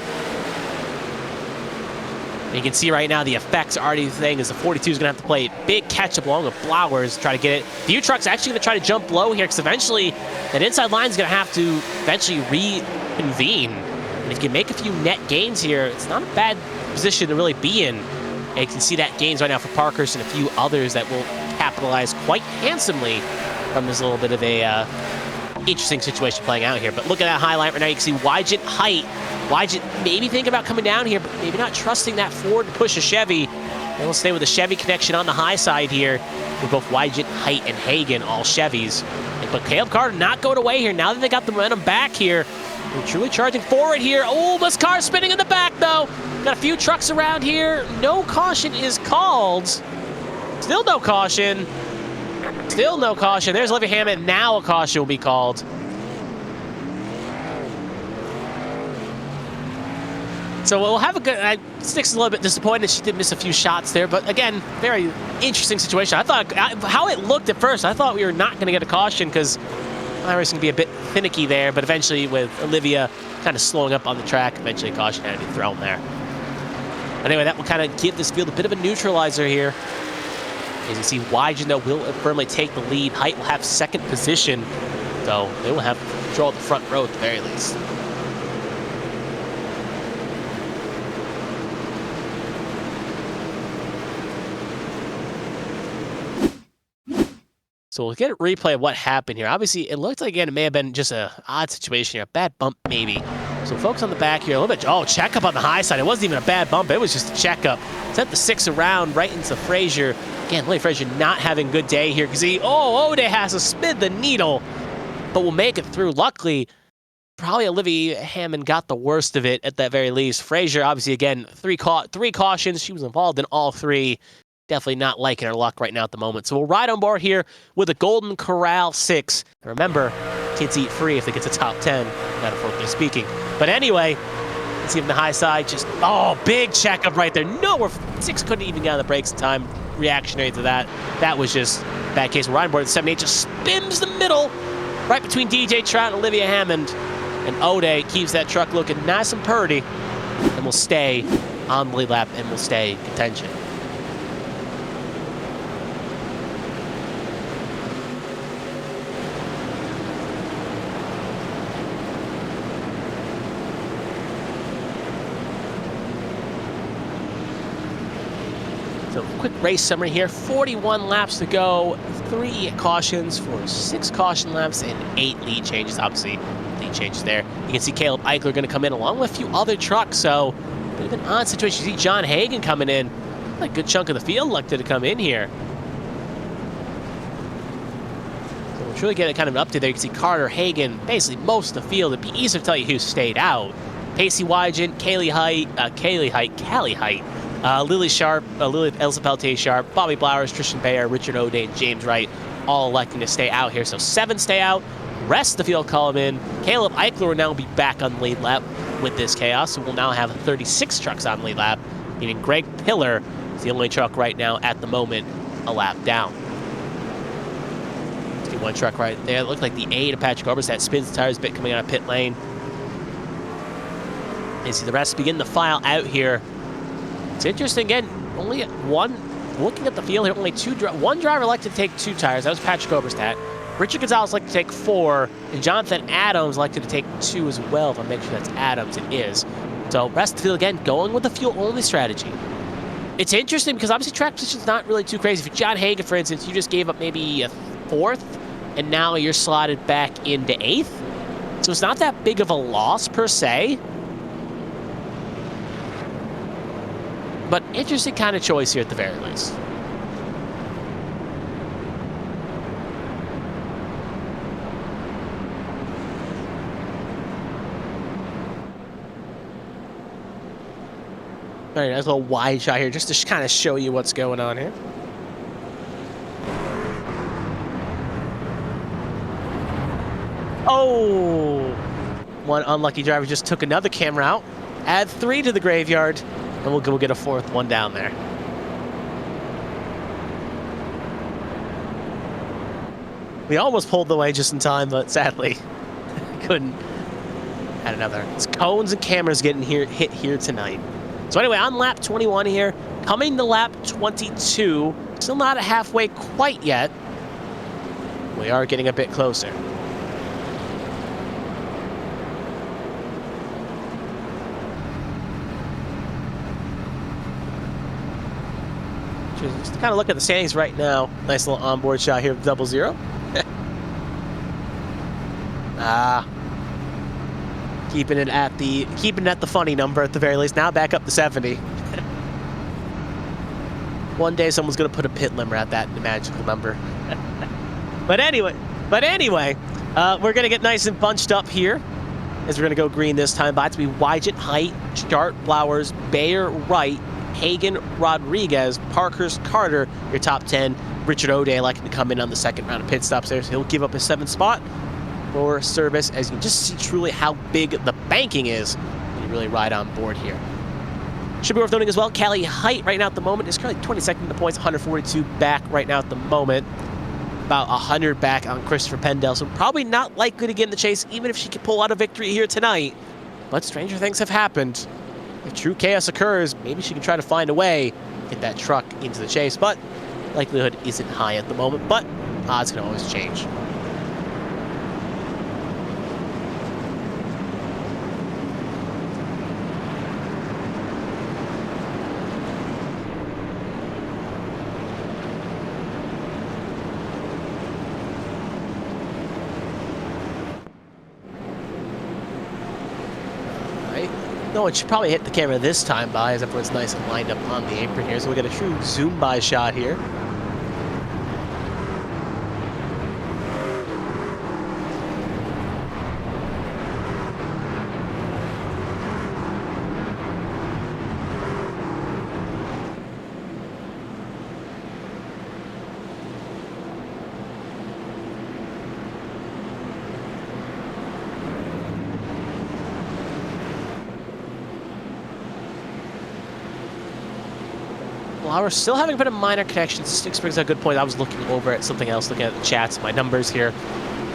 And you can see right now the effects are already saying is the 42 is going to have to play big catch-up along with Blowers, try to get it. Few trucks actually going to try to jump low here because eventually that inside line is going to have to eventually reconvene. And if you can make a few net gains here, it's not a bad position to really be in. And you can see that gains right now for Parkhurst and a few others that will capitalize quite handsomely from this little bit of a interesting situation playing out here. But look at that highlight right now. You can see Wygent height. Wygent maybe thinking about coming down here, but maybe not trusting that Ford to push a Chevy. And we'll stay with the Chevy connection on the high side here with both Wygent, Height, and Hagen, all Chevys. But Caleb Carter not going away here. Now that they got the momentum back here, they're truly charging forward here. Oh, this car spinning in the back, though. Got a few trucks around here. No caution is called. Still no caution. Still no caution. There's Olivia Hammond. Now a caution will be called. So we'll have a good... Sticks a little bit disappointed. She did miss a few shots there. But again, very interesting situation. I thought... How it looked at first, I thought we were not going to get a caution because Iris going to be a bit finicky there. But eventually with Olivia kind of slowing up on the track, eventually a caution had to be thrown there. Anyway, that will kind of give this field a bit of a neutralizer here. As you see, Wygent, though, will firmly take the lead. Height will have second position, though they will have control of the front row at the very least. So we'll get a replay of what happened here. Obviously, it looked like, again, it may have been just an odd situation here, a bad bump maybe. So folks on the back here, a little bit, oh, checkup on the high side. It wasn't even a bad bump. It was just a checkup. Sent the 6 around right into Frazier. Again, Lily Frazier not having a good day here because Ode has to spin the needle, but will make it through. Luckily, probably Olivia Hammond got the worst of it at that very least. Frazier, obviously, again, three cautions. She was involved in all 3. Definitely not liking her luck right now at the moment. So we'll ride on board here with a Golden Corral 6. And remember, kids eat free if they get to top 10, metaphorically speaking. But anyway, let's see from the high side. Just, oh, big checkup right there. No, 6 couldn't even get on the brakes in time. Reactionary to that. That was just bad case. We're riding board at 78. Just spins the middle right between DJ Trout and Olivia Hammond. And Ode keeps that truck looking nice and purty. And will stay on the lead lap and will stay in contention. So quick race summary here, 41 laps to go, 3 cautions for 6 caution laps and 8 lead changes. Obviously, lead changes there. You can see Caleb Eichler going to come in along with a few other trucks, so a bit of an odd situation. You see John Hagen coming in. A good chunk of the field elected to come in here. So we'll truly get a kind of an update there. You can see Carter, Hagen, basically most of the field. It'd be easy to tell you who stayed out. Pacey Wygent, Callie Height, Lily Sharp, Lily Elsa Peltier Sharp, Bobby Blowers, Tristan Bayer, Richard O'Day, and James Wright, all electing to stay out here. So 7 stay out, rest of the field call them in. Caleb Eichler will now be back on the lead lap with this chaos, so we'll now have 36 trucks on the lead lap, meaning Greg Pillar is the only truck right now at the moment a lap down. See one truck right there. It looked like the A to Patrick Oberst that spins the tires a bit coming out of pit lane. You see the rest begin to file out here. It's interesting, again, only one, looking at the field here, only one driver elected to take 2 tires. That was Patrick Oberstadt. Richard Gonzalez elected to take 4, and Jonathan Adams elected to take 2 as well. If I make sure that's Adams, it is. So rest of the field, again, going with the fuel-only strategy. It's interesting because obviously track position's not really too crazy. If you're John Hagen, for instance, you just gave up maybe a 4th, and now you're slotted back into 8th. So it's not that big of a loss per se. But interesting kind of choice here at the very least. All right, nice little wide shot here just to kind of show you what's going on here. Oh! One unlucky driver just took another camera out. Add 3 to the graveyard, and we'll go get a 4th one down there. We almost pulled the way just in time, but sadly, couldn't. Had another. It's cones and cameras getting hit here tonight. So anyway, on lap 21 here, coming to lap 22. Still not halfway quite yet. We are getting a bit closer. Just to kind of look at the standings right now. Nice little onboard shot here of 00. Keeping it at the funny number at the very least. Now back up to 70. One day someone's gonna put a pit limiter at that magical number. But anyway, we're gonna get nice and bunched up here as we're gonna go green this time. By to be Wygant, Height, Start, Blowers, Bayer, Wright, Hagen, Rodriguez, Parkhurst, Carter, your top 10. Richard O'Day liking to come in on the 2nd round of pit stops there, so he'll give up his 7th spot for service, as you can just see truly how big the banking is when you really ride on board here. Should be worth noting as well, Callie Height right now at the moment is currently 22nd in the points, 142 back right now at the moment. About 100 back on Christopher Pendell, so probably not likely to get in the chase, even if she could pull out a victory here tonight. But stranger things have happened. If true chaos occurs, maybe she can try to find a way to get that truck into the chase, but likelihood isn't high at the moment, but odds can always change. No, it should probably hit the camera this time by, as everyone's nice and lined up on the apron here. So we get a true zoom by shot here. We're still having a bit of minor connections. Sticks brings up a good point. I was looking over at something else, looking at the chats, my numbers here.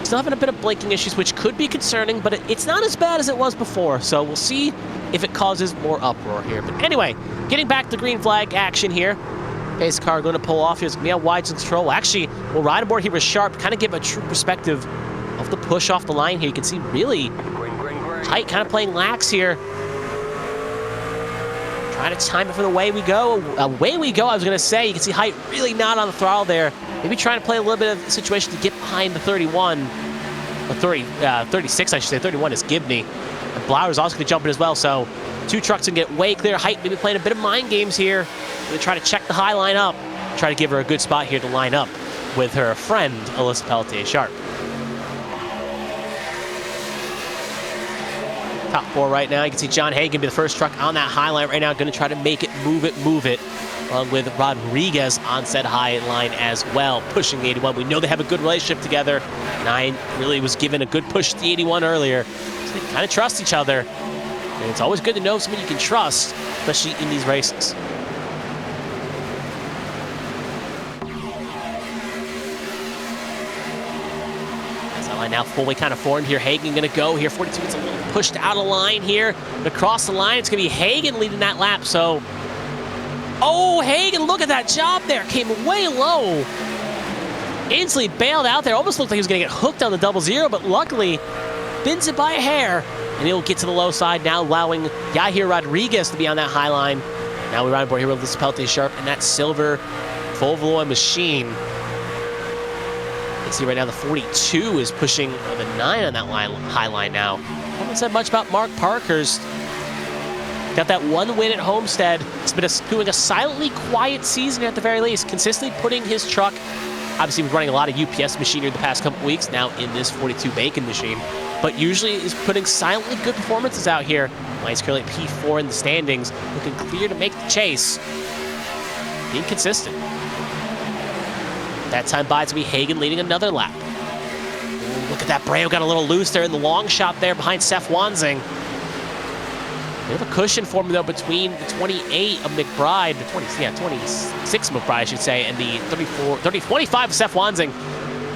Still having a bit of blinking issues, which could be concerning, but it's not as bad as it was before. So we'll see if it causes more uproar here. But anyway, getting back to green flag action here. Pace car going to pull off. Here's Mia Wide's control. Actually, we'll ride aboard here with Sharp, kind of give a true perspective of the push off the line here. You can see really tight, kind of playing lax here. Trying to time it for the way we go. Away we go, I was going to say. You can see Height really not on the throttle there. Maybe trying to play a little bit of the situation to get behind the 31. Or 36, I should say. 31 is Gibney. And Blauer's also going to jump in as well. So 2 trucks can get way clear. Height maybe playing a bit of mind games here. Really try to check the high line up. Try to give her a good spot here to line up with her friend, Alyssa Pelletier-Sharp. Top 4 right now. You can see John Hagen be the first truck on that high line right now. Going to try to make it, move it. Along with Rodriguez on said high line as well, pushing the 81. We know they have a good relationship together. 9 really was given a good push to the 81 earlier. So they kind of trust each other. And it's always good to know someone you can trust, especially in these races. Line now fully kind of formed here. Hagen going to go here. 42 gets a little pushed out of line here. But across the line, it's going to be Hagen leading that lap. So, oh, Hagen, look at that job there. Came way low. Instantly bailed out there. Almost looked like he was going to get hooked on the 0-0, but luckily bends it by a hair. And he'll get to the low side now, allowing Yair Rodriguez to be on that high line. Now we ride aboard here with this Pelte Sharp and that silver Volvo machine. You can see right now the 42 is pushing the 9 on that high line now. Haven't said much about Mark Parkhurst. Got that one win at Homestead. It's been doing a silently quiet season at the very least, consistently putting his truck. Obviously, we're running a lot of UPS machinery the past couple weeks now in this 42 Bacon machine, but usually is putting silently good performances out here. He's currently at P4 in the standings, looking clear to make the chase. Being consistent. That time by, it's going to be Hagen leading another lap. Ooh, look at that. Breo got a little loose there in the long shot there behind Seth Wanzing. Bit of a cushion for me, though, between the 28 of McBride, the 26 of McBride, I should say, and the 25 of Seth Wanzing.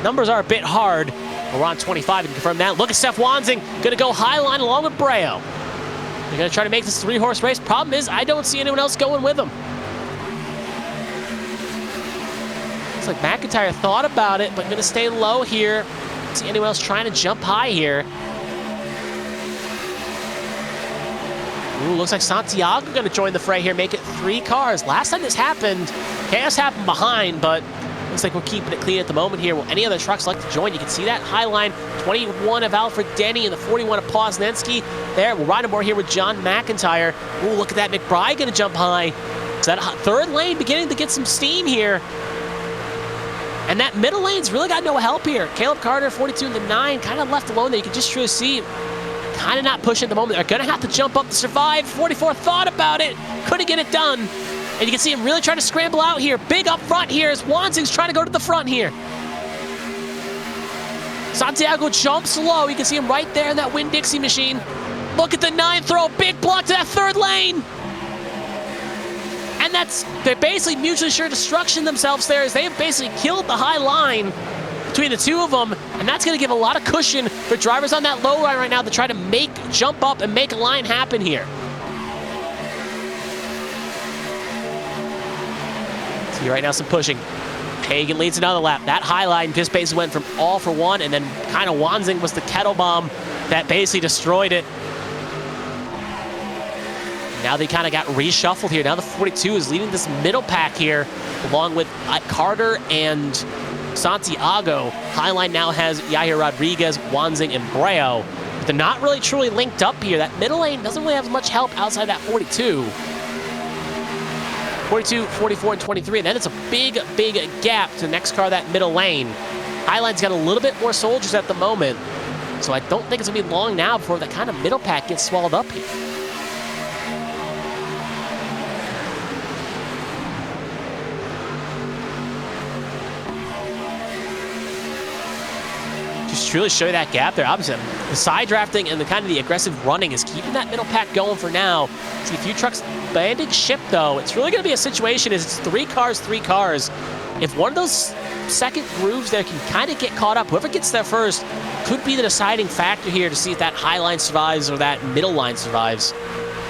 Numbers are a bit hard, but we're on 25, you can confirm that. Look at Seth Wanzing, going to go high line along with Breo. They're going to try to make this a 3-horse race. Problem is, I don't see anyone else going with them. Looks like McIntyre thought about it, but going to stay low here. Don't see anyone else trying to jump high here. Ooh, looks like Santiago going to join the fray here, make it 3 cars. Last time this happened, chaos happened behind, but looks like we're keeping it clean at the moment here. Will any other trucks like to join? You can see that high line, 21 of Alfred Denny and the 41 of Poznanski. There, we'll ride aboard here with John McIntyre. Ooh, look at that, McBride going to jump high. So that third lane beginning to get some steam here. And that middle lane's really got no help here. Caleb Carter, 42 in the 9, kind of left alone there. You can just truly see kind of not pushing at the moment. They're going to have to jump up to survive. 44 thought about it, couldn't get it done. And you can see him really trying to scramble out here. Big up front here as Wanzing's trying to go to the front here. Santiago jumps low. You can see him right there in that Winn-Dixie machine. Look at the 9 throw, big block to that third lane. And they're basically mutually assured destruction themselves there as they have basically killed the high line between the two of them, and that's going to give a lot of cushion for drivers on that low line right now to try to jump up and make a line happen here. See right now some pushing. Hagen leads another lap. That high line just basically went from all for one, and then kind of Wanzing was the kettle bomb that basically destroyed it. Now they kind of got reshuffled here. Now the 42 is leading this middle pack here, along with Carter and Santiago. Highline now has Yair Rodriguez, Wanzing, and Breo. But they're not really truly linked up here. That middle lane doesn't really have much help outside that 42. 42, 44, and 23. And then it's a big, big gap to the next car, that middle lane. Highline's got a little bit more soldiers at the moment. So I don't think it's going to be long now before that kind of middle pack gets swallowed up here. Just truly show you that gap there. Obviously, the side drafting and the kind of the aggressive running is keeping that middle pack going for now. See a few trucks banding ship, though. It's really going to be a situation is it's 3 cars, 3 cars. If one of those second grooves there can kind of get caught up, whoever gets there first could be the deciding factor here to see if that high line survives or that middle line survives.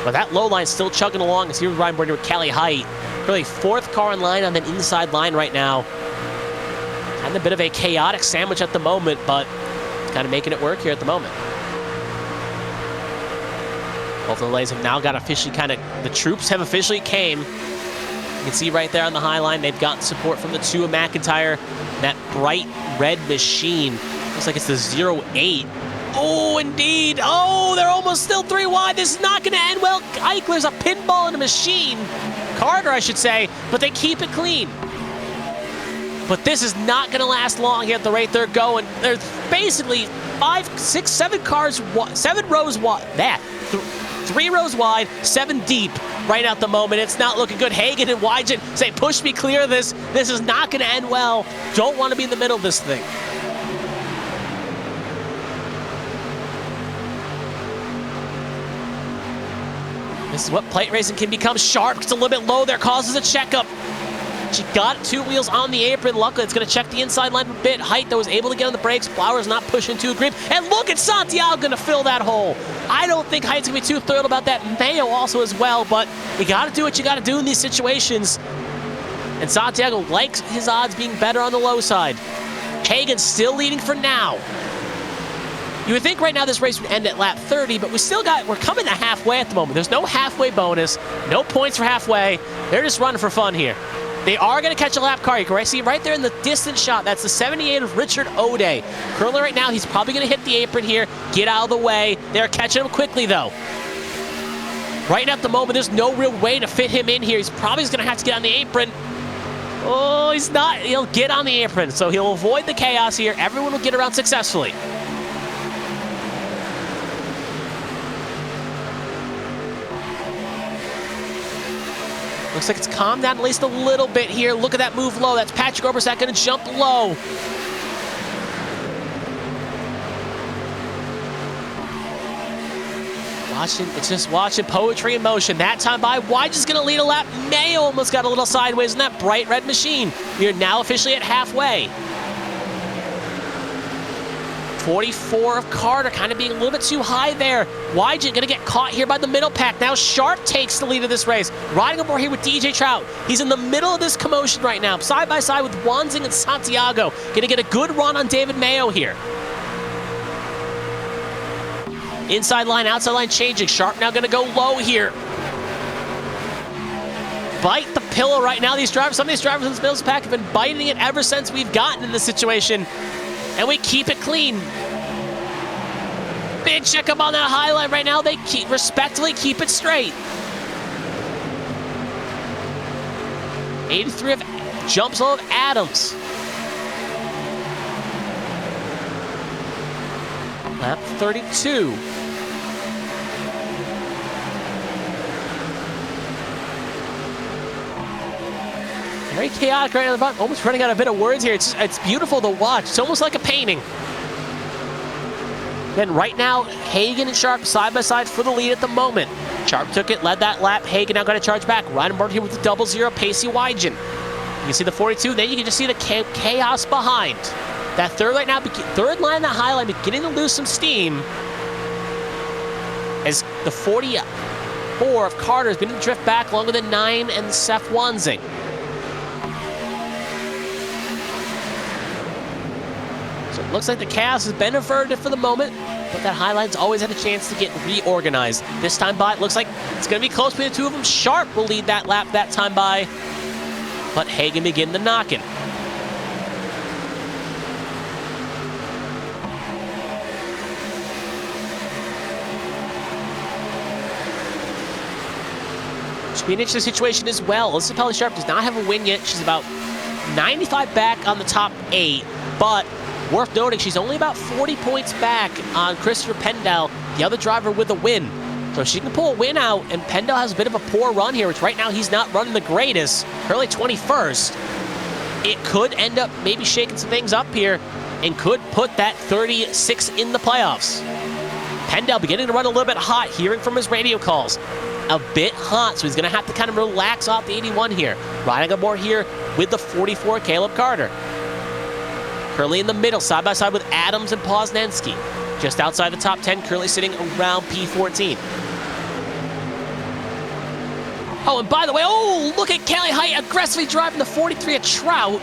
But that low line's still chugging along. As here with Ryan Border with Kelly Height. Really 4th car in line on that inside line right now. Kind of a bit of a chaotic sandwich at the moment, but kind of making it work here at the moment. Both of the lanes have now got officially the troops have officially came. You can see right there on the high line, they've gotten support from the 2 of McIntyre. That bright red machine. Looks like it's the 08. Oh, indeed. Oh, they're almost still 3 wide. This is not going to end well. Eichler's a pinball in a machine. Carter, I should say, but they keep it clean. But this is not going to last long here at the rate they're going. There's basically 5, 6, 7 cars, 7 rows wide. 3 rows wide, 7 deep right now at the moment. It's not looking good. Hagen and Wygen say, push me clear of this. This is not going to end well. Don't want to be in the middle of this thing. This is what plate racing can become. Sharp, it's a little bit low there, causes a checkup. She got 2 wheels on the apron. Luckily, it's going to check the inside line a bit. Height that was able to get on the brakes. Flowers not pushing too grip. And look at Santiago going to fill that hole. I don't think Height's going to be too thrilled about that. Mayo also as well, but you got to do what you got to do in these situations. And Santiago likes his odds being better on the low side. Hagan still leading for now. You would think right now this race would end at lap 30, but we're coming to halfway at the moment. There's no halfway bonus, no points for halfway. They're just running for fun here. They are going to catch a lap car. You can see right there in the distant shot, that's the 78 of Richard O'Day. Currently right now, he's probably going to hit the apron here, get out of the way. They're catching him quickly though. Right now at the moment, there's no real way to fit him in here. He's probably going to have to get on the apron. Oh, he's not. He'll get on the apron, so he'll avoid the chaos here. Everyone will get around successfully. Looks like it's calmed down at least a little bit here. Look at that move low. That's Patrick Obersack going to jump low. It's just watching poetry in motion. That time by, Wyge is going to lead a lap. Mayo almost got a little sideways in that bright red machine. We are now officially at halfway. 44 of Carter, kind of being a little bit too high there. Wyge going to get caught here by the middle pack. Now Sharp takes the lead of this race. Riding aboard here with DJ Trout. He's in the middle of this commotion right now, side by side with Wanzing and Santiago. Going to get a good run on David Mayo here. Inside line, outside line changing. Sharp now going to go low here. Bite the pillow right now. Some of these drivers in this middle pack have been biting it ever since we've gotten in this situation. And we keep it clean. Big checkup on that high line right now. They respectfully keep it straight. 83 of jumps of Adams. Lap 32. Very chaotic right on the bottom. Almost running out a bit of words here. It's beautiful to watch. It's almost like a painting. Then right now, Hagan and Sharp side by side for the lead at the moment. Sharp took it, led that lap. Hagan now got to charge back. Right on board here with the 00, Pacey Wygen. You can see the 42. Then you can just see the chaos behind. That third line now, third line, that high line beginning to lose some steam. As the 44 of Carter has been to drift back longer than 9 and Seth Wanzing. So it looks like the chaos has been averted for the moment, but that high line's always had a chance to get reorganized. This time by, it looks like it's going to be close between the two of them. Sharp will lead that lap that time by, but Hagan begin the knocking. Should be an interesting situation as well. Alyssa Pelly-Sharp does not have a win yet. She's about 95 back on the top 8, but worth noting, she's only about 40 points back on Christopher Pendel, the other driver with a win. So she can pull a win out, and Pendel has a bit of a poor run here, which right now he's not running the greatest, currently 21st. It could end up maybe shaking some things up here and could put that 36 in the playoffs. Pendel beginning to run a little bit hot, hearing from his radio calls. A bit hot, so he's going to have to kind of relax off the 81 here. Riding aboard here with the 44, Caleb Carter. Currently in the middle, side by side with Adams and Poznanski. Just outside the top 10, currently sitting around P14. Oh, and by the way, oh, look at Kelly Height aggressively driving the 43 of Trout.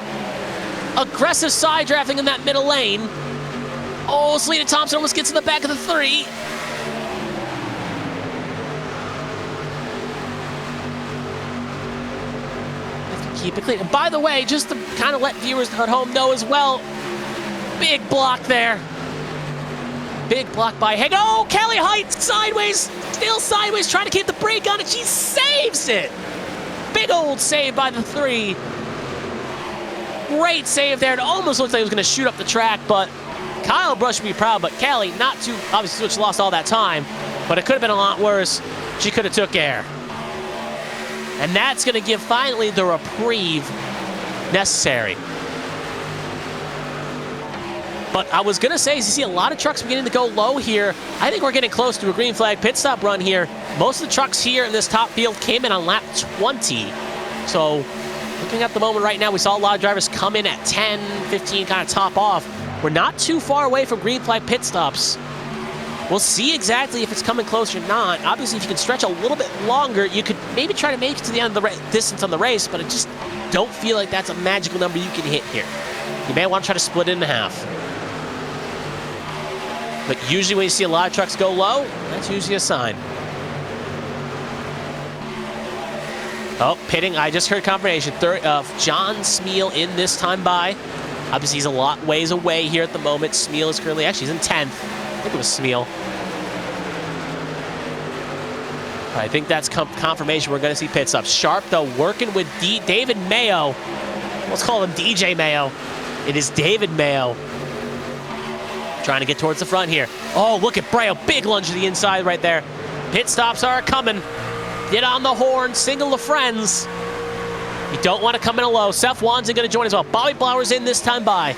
Aggressive side drafting in that middle lane. Oh, Selena Thompson almost gets in the back of the 3. Keep it clean. And by the way, just to kind of let viewers at home know as well, big block there. Big block by Hagan. Oh, Kelly Height sideways, still sideways, trying to keep the brake on it. She saves it. Big old save by the 3. Great save there. It almost looks like it was going to shoot up the track, but Kyle Brush would be proud, but Kelly, not too, obviously she lost all that time, but it could have been a lot worse. She could have took air. And that's going to give finally the reprieve necessary. But I was going to say, as you see a lot of trucks beginning to go low here, I think we're getting close to a green flag pit stop run here. Most of the trucks here in this top field came in on lap 20. So look looking at the moment right now, we saw a lot of drivers come in at 10, 15, kind of top off. We're not too far away from green flag pit stops. We'll see exactly if it's coming close or not. Obviously, if you can stretch a little bit longer, you could maybe try to make it to the end of the distance on the race, but I just don't feel like that's a magical number you can hit here. You may want to try to split it in half. But usually when you see a lot of trucks go low, that's usually a sign. Oh, pitting, I just heard confirmation. John Smeal in this time by. Obviously, he's a lot ways away here at the moment. Smeal is currently, actually, he's in 10th. I think it was Smeal. I think that's confirmation we're going to see pit stops. Sharp, though, working with David Mayo. Let's call him DJ Mayo. It is David Mayo. Trying to get towards the front here. Oh, look at Braille. Big lunge to the inside right there. Pit stops are coming. Get on the horn. Signal the friends. You don't want to come in low. Seth Wanzen going to join as well. Bobby Blower's in this time by.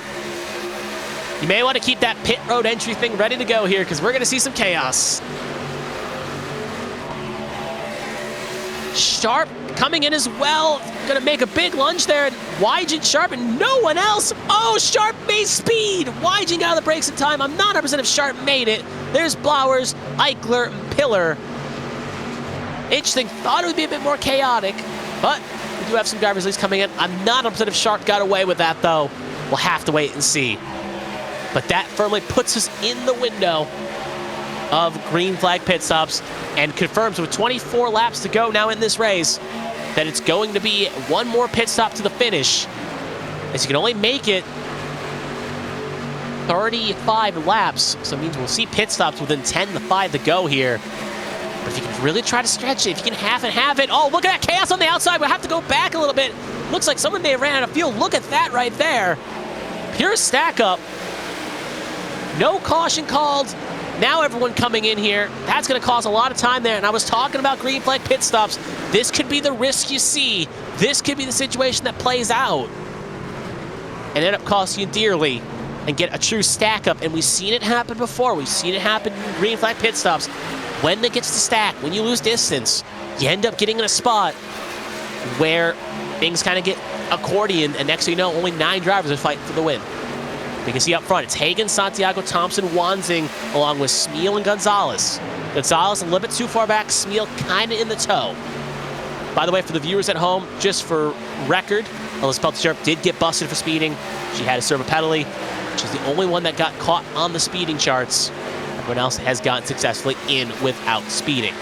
You may want to keep that pit road entry thing ready to go here because we're going to see some chaos. Sharp coming in as well. Going to make a big lunge there. Wygen, Sharp, and no one else. Oh, Sharp made speed. Wygen got out of the brakes in time. I'm not 100% if Sharp made it. There's Blowers, Eichler, and Pillar. Interesting. Thought it would be a bit more chaotic, but we do have some drivers at least coming in. I'm not 100% if Sharp got away with that, though. We'll have to wait and see. But that firmly puts us in the window of green flag pit stops and confirms with 24 laps to go now in this race that it's going to be one more pit stop to the finish, as you can only make it 35 laps. So it means we'll see pit stops within 10 to 5 to go here. But if you can really try to stretch it, if you can half and half it. Oh, look at that chaos on the outside. We'll have to go back a little bit. Looks like someone may have ran out of fuel. Look at that right there. Pure stack up. No caution called. Now everyone coming in here. That's going to cause a lot of time there. And I was talking about green flag pit stops. This could be the risk you see. This could be the situation that plays out and end up costing you dearly and get a true stack up. And we've seen it happen before. We've seen it happen in green flag pit stops. When it gets to stack, when you lose distance, you end up getting in a spot where things kind of get accordion, and next thing you know, only 9 drivers are fighting for the win. You can see up front, it's Hagan, Santiago, Thompson, Wanzing, along with Smeal and Gonzalez. Gonzalez a little bit too far back, Smeal kind of in the toe. By the way, for the viewers at home, just for record, Alyssa Peltier did get busted for speeding. She had a servo penalty. She's the only one that got caught on the speeding charts. Everyone else has gotten successfully in without speeding.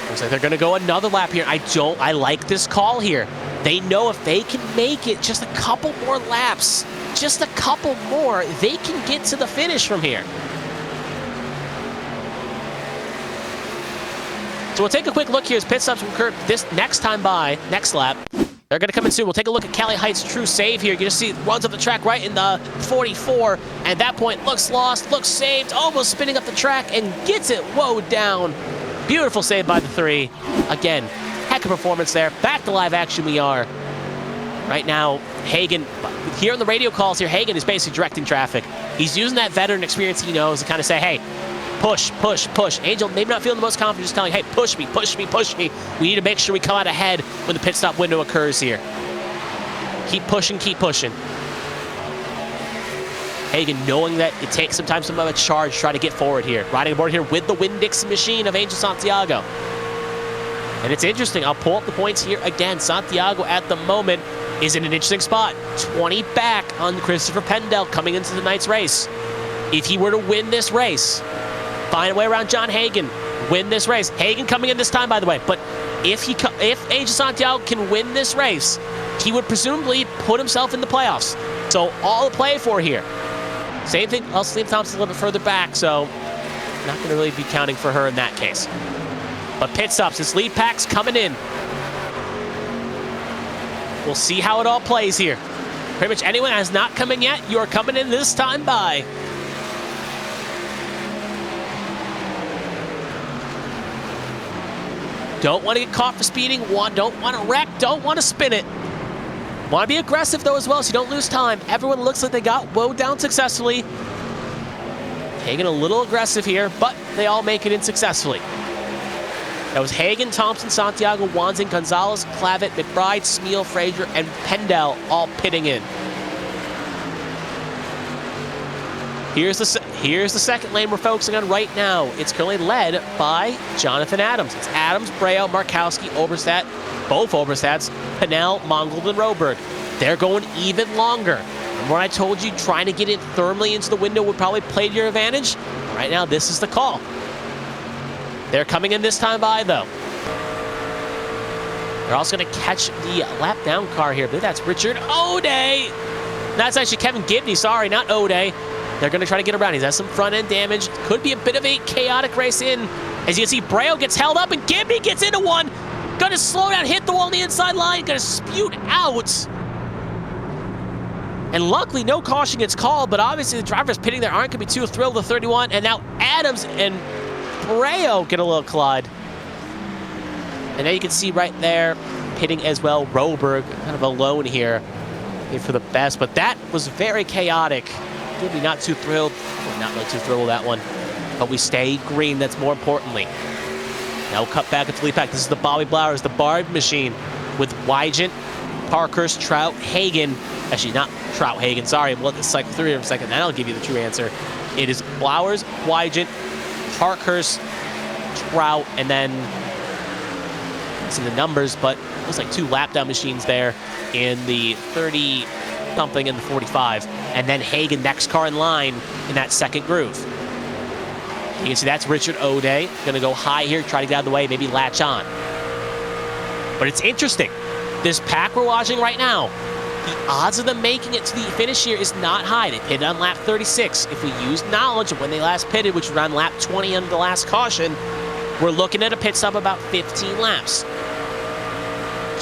Looks like they're going to go another lap here. I like this call here. They know if they can make it just a couple more laps, just a couple more, they can get to the finish from here. So we'll take a quick look here as pit stops will occur this next time by, next lap. They're going to come in soon. We'll take a look at Cali Heights' true save here. You just see it runs up the track right in the 44. At that point, looks lost, looks saved, almost spinning up the track and gets it woed down. Beautiful save by the 3. Again, heck of performance there. Back to live action we are. Right now, Hagan, here on the radio calls here, Hagan is basically directing traffic. He's using that veteran experience he knows to kind of say, hey, push, push, push. Angel maybe not feeling the most confident, just telling, hey, push me, push me, push me. We need to make sure we come out ahead when the pit stop window occurs here. Keep pushing, keep pushing. Hagan knowing that it takes sometimes some of a charge to try to get forward here. Riding aboard here with the Winn-Dixon machine of Angel Santiago. And it's interesting, I'll pull up the points here again. Santiago at the moment is in an interesting spot. 20 back on Christopher Pendel coming into tonight's race. If he were to win this race, find a way around John Hagan, win this race. Hagan coming in this time, by the way. But if Angel Santiago can win this race, he would presumably put himself in the playoffs. So all to play for here. Same thing, Liam Thompson's a little bit further back, so not going to really be counting for her in that case. But pit stops, this lead pack's coming in. We'll see how it all plays here. Pretty much anyone that has not come in yet, you are coming in this time by. Don't want to get caught for speeding, don't want to wreck, don't want to spin it. Want to be aggressive though as well so you don't lose time. Everyone looks like they got woed down successfully. Taking a little aggressive here, but they all make it in successfully. That was Hagan, Thompson, Santiago, Wanzing, Gonzalez, Clavitt, McBride, Smeal, Frazier, and Pendel all pitting in. Here's the second lane we're focusing on right now. It's currently led by Jonathan Adams. It's Adams, Breo, Markowski, Oberstadt, both Oberstats, Pennell, Mongold, and Roberg. They're going even longer. Remember when I told you trying to get in firmly into the window would probably play to your advantage? Right now, this is the call. They're coming in this time by, though. They're also going to catch the lap down car here. I believe that's Richard O'Day. That's actually Kevin Gibney. Sorry, not O'Day. They're going to try to get around. He's has some front-end damage. Could be a bit of a chaotic race in. As you can see, Breo gets held up, and Gibney gets into one. Going to slow down, hit the wall on the inside line. Going to spute out. And luckily, no caution gets called, but obviously the drivers pitting there aren't going to be too thrilled with 31. And now Adams and Breo get a little collide. And now you can see right there, pitting as well, Roberg, kind of alone here for the best. But that was very chaotic. Maybe not too thrilled. Well, not really too thrilled with that one. But we stay green, that's more importantly. Now we'll cut back into the lead pack. This is the Bobby Blowers, the Barb machine, with Wygant, Parkhurst, Trout, Hagan. Actually, not Trout, Hagan, sorry. We'll let this cycle through here for a second, then I'll give you the true answer. It is Blowers, Wygant, Parkhurst, Trout, and then, see the numbers, but it looks like 2 lap down machines there in the 30-something and the 45. And then Hagan, next car in line in that second groove. You can see that's Richard O'Day. Going to go high here, try to get out of the way, maybe latch on. But it's interesting. This pack we're watching right now, the odds of them making it to the finish here is not high. They pitted on lap 36. If we use knowledge of when they last pitted, which was around lap 20 under the last caution, we're looking at a pit stop about 15 laps.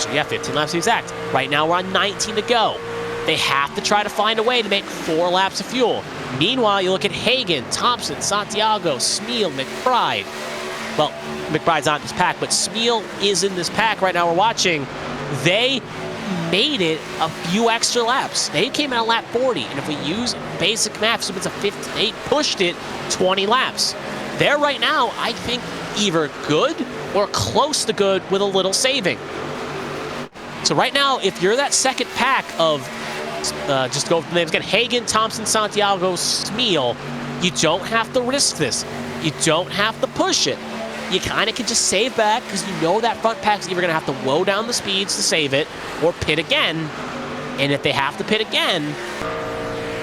So yeah, 15 laps exact. Right now we're on 19 to go. They have to try to find a way to make 4 laps of fuel. Meanwhile, you look at Hagan, Thompson, Santiago, Smeal, McBride. Well, McBride's not in this pack, but Smeal is in this pack right now we're watching. They made it a few extra laps. They came out on lap 40, and if we use basic math, so it's a 50, they pushed it 20 laps. They're right now, I think, either good or close to good with a little saving. So right now, if you're that second pack of, just go with the names again, Hagan, Thompson, Santiago, Smeal, you don't have to risk this. You don't have to push it. You kind of can just save back because you know that front pack's either going to have to low down the speeds to save it or pit again. And if they have to pit again,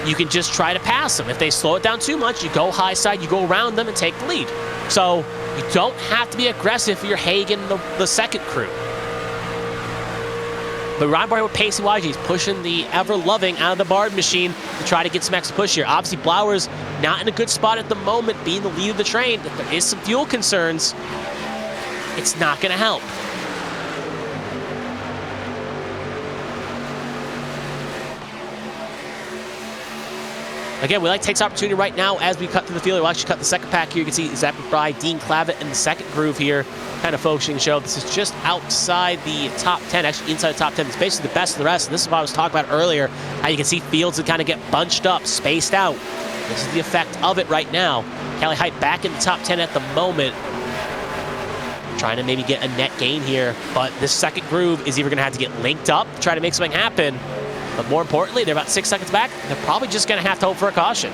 you can just try to pass them. If they slow it down too much, you go high side, you go around them and take the lead. So you don't have to be aggressive for your Hagan, the second crew. But Ryan Barber pacing wise, he's pushing the ever-loving out of the Bard machine to try to get some extra push here. Obviously, Blowers not in a good spot at the moment, being the lead of the train. If there is some fuel concerns, it's not going to help. Again, we like to take this opportunity right now as we cut through the field. We'll actually cut the second pack here. You can see Zach McBride, Dean Clavitt in the second groove here, kind of focusing the show. This is just outside the top 10, actually inside the top 10. It's basically the best of the rest. And this is what I was talking about earlier, how you can see fields that kind of get bunched up, spaced out. This is the effect of it right now. Kelly Height back in the top 10 at the moment. Trying to maybe get a net gain here, but this second groove is either going to have to get linked up to try to make something happen, but more importantly, they're about 6 seconds back. They're probably just going to have to hope for a caution.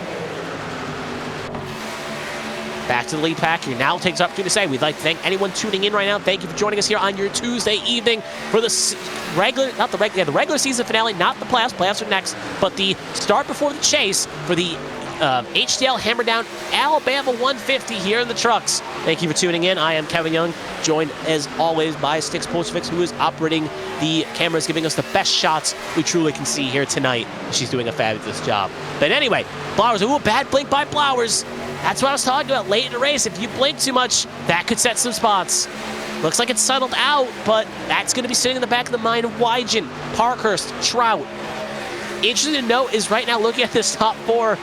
Back to the lead pack here. Now takes the opportunity to say we'd like to thank anyone tuning in right now. Thank you for joining us here on your Tuesday evening for the the regular season finale, not the playoffs. Playoffs are next, but the start before the chase for the HTL Hammer Down Alabama 150 here in the trucks. Thank you for tuning in. I am Kevin Young, joined as always by Sticks Pulsatrix, who is operating the cameras, giving us the best shots we truly can see here tonight. She's doing a fabulous job. But anyway, Blowers, ooh, bad blink by Blowers. That's what I was talking about late in the race. If you blink too much, that could set some spots. Looks like it's settled out, but that's going to be sitting in the back of the mind of Wygant, Parkhurst, Trout. Interesting to note is right now looking at this top 4,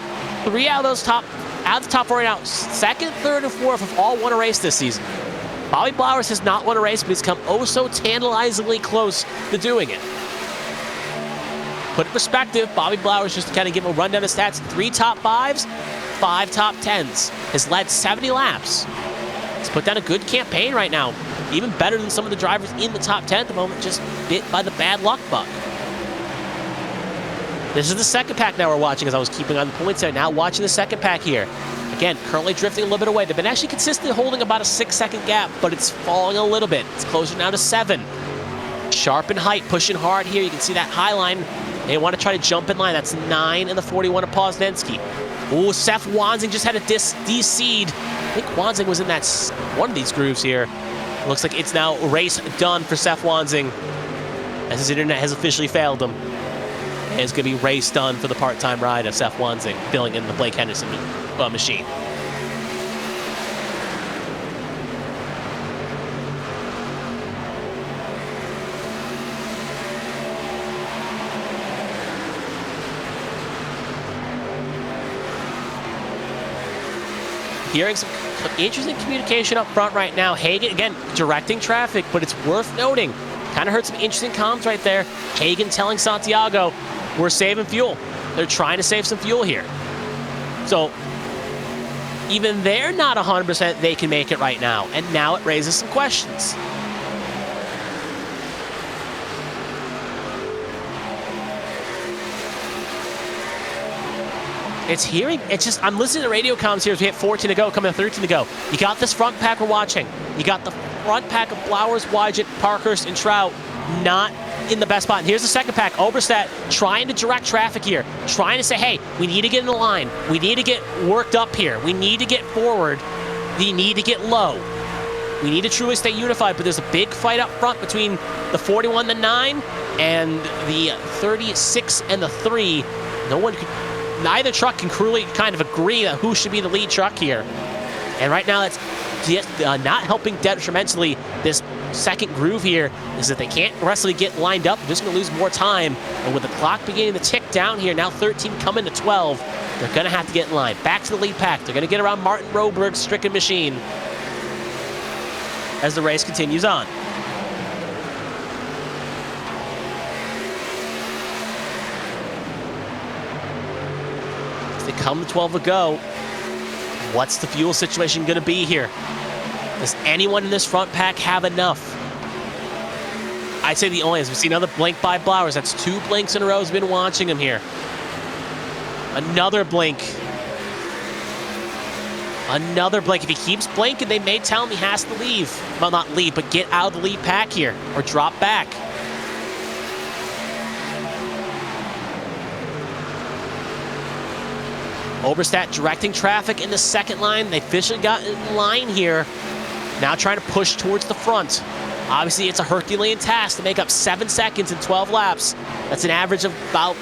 3 out of the top 4 right now, second, third, and fourth have all won a race this season. Bobby Blowers has not won a race, but he's come oh so tantalizingly close to doing it. Put in perspective, Bobby Blowers, just to kind of give a rundown of stats, 3 top 5s, 5 top 10s, has led 70 laps. He's put down a good campaign right now. even better than some of the drivers in the top 10 at the moment, just bit by the bad luck bug. This is the second pack now we're watching as I was keeping on the points there. Now watching the second pack here. Again, currently drifting a little bit away. They've been actually consistently holding about a 6-second gap, but it's falling a little bit. It's closer now to 7. Sharp and Height pushing hard here. You can see that high line. They want to try to jump in line. That's 9 and the 41 of Poznanski. Ooh, Seth Wansing just had a de-seed. I think Wansing was in that one of these grooves here. Looks like it's now race done for Seth Wansing, as his internet has officially failed him. And it's going to be race done for the part-time ride of Seth Wansing, filling in the Blake Henderson machine. Hearing some interesting communication up front right now. Hagan, again, directing traffic, but it's worth noting. Kind of heard some interesting comms right there. Hagan telling Santiago, we're saving fuel. They're trying to save some fuel here. So even they're not 100% they can make it right now. And now it raises some questions. I'm listening to radio comms here as we hit 14 to go, coming to 13 to go. You got this front pack we're watching. You got the front pack of Blowers, Wygant, Parkhurst, and Trout not in the best spot. And here's the second pack. Oberstadt trying to direct traffic here, trying to say, hey, we need to get in the line. We need to get worked up here. We need to get forward. We need to get low. We need to truly stay unified, but there's a big fight up front between the 41, the 9, and the 36 and the 3. Neither truck can truly kind of agree on who should be the lead truck here. And right now, that's just, not helping detrimentally this second groove here, is that they can't aggressively get lined up. They're just going to lose more time. And with the clock beginning to tick down here, now 13 coming to 12, they're going to have to get in line. Back to the lead pack. They're going to get around Martin Roberg's stricken machine as the race continues on. As they come to 12 to go, what's the fuel situation going to be here? Does anyone in this front pack have enough? I'd say the only, as we see another blink by Blowers. That's 2 blinks in a row. Has been watching him here. Another blink. Another blink. If he keeps blinking, they may tell him he has to leave. Well, not leave, but get out of the lead pack here or drop back. Oberstadt directing traffic in the second line. They officially got in line here. Now trying to push towards the front. Obviously, it's a Herculean task to make up 7 seconds in 12 laps. That's an average of about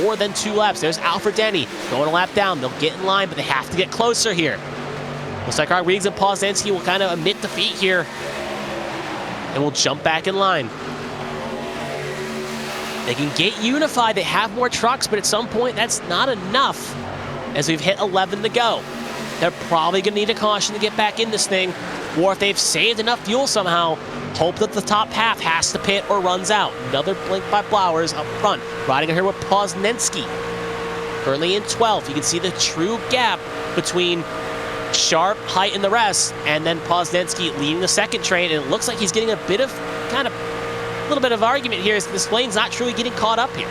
more than 2 laps. There's Alfred Denny going a lap down. They'll get in line, but they have to get closer here. Looks like Rodriguez and Poznanski will kind of admit defeat here, and will jump back in line. They can get unified. They have more trucks, but at some point, that's not enough. As we've hit 11 to go. They're probably going to need a caution to get back in this thing, or if they've saved enough fuel somehow, hope that the top half has to pit or runs out. Another blink by Blowers up front, riding here with Poznanski. Currently in 12th. You can see the true gap between Sharp, Height, and the rest, and then Poznanski leading the second train, and it looks like he's getting a bit of, a little bit of argument here, as this lane's not truly getting caught up here.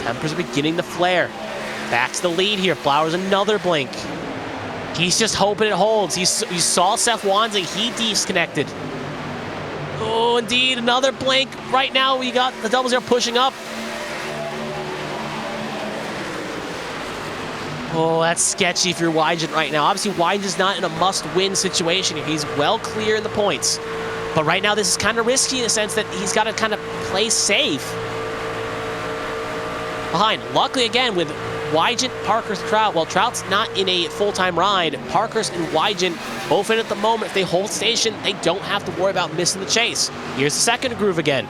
Tempers are beginning to flare. Back to the lead here. Blowers another blink. He's just hoping it holds. You saw Seth Wansing. He disconnected. Oh, indeed. Another blink. Right now, we got the double zero pushing up. Oh, that's sketchy if you're Wygant right now. Obviously, Wygant's not in a must-win situation here. He's well clear in the points. But right now, this is kind of risky in the sense that he's got to kind of play safe. Behind. Luckily, again, with Wygant, Parkhurst, Trout. Well, Trout's not in a full-time ride. Parkhurst and Wygant both in at the moment. If they hold station, they don't have to worry about missing the chase. Here's the second groove again.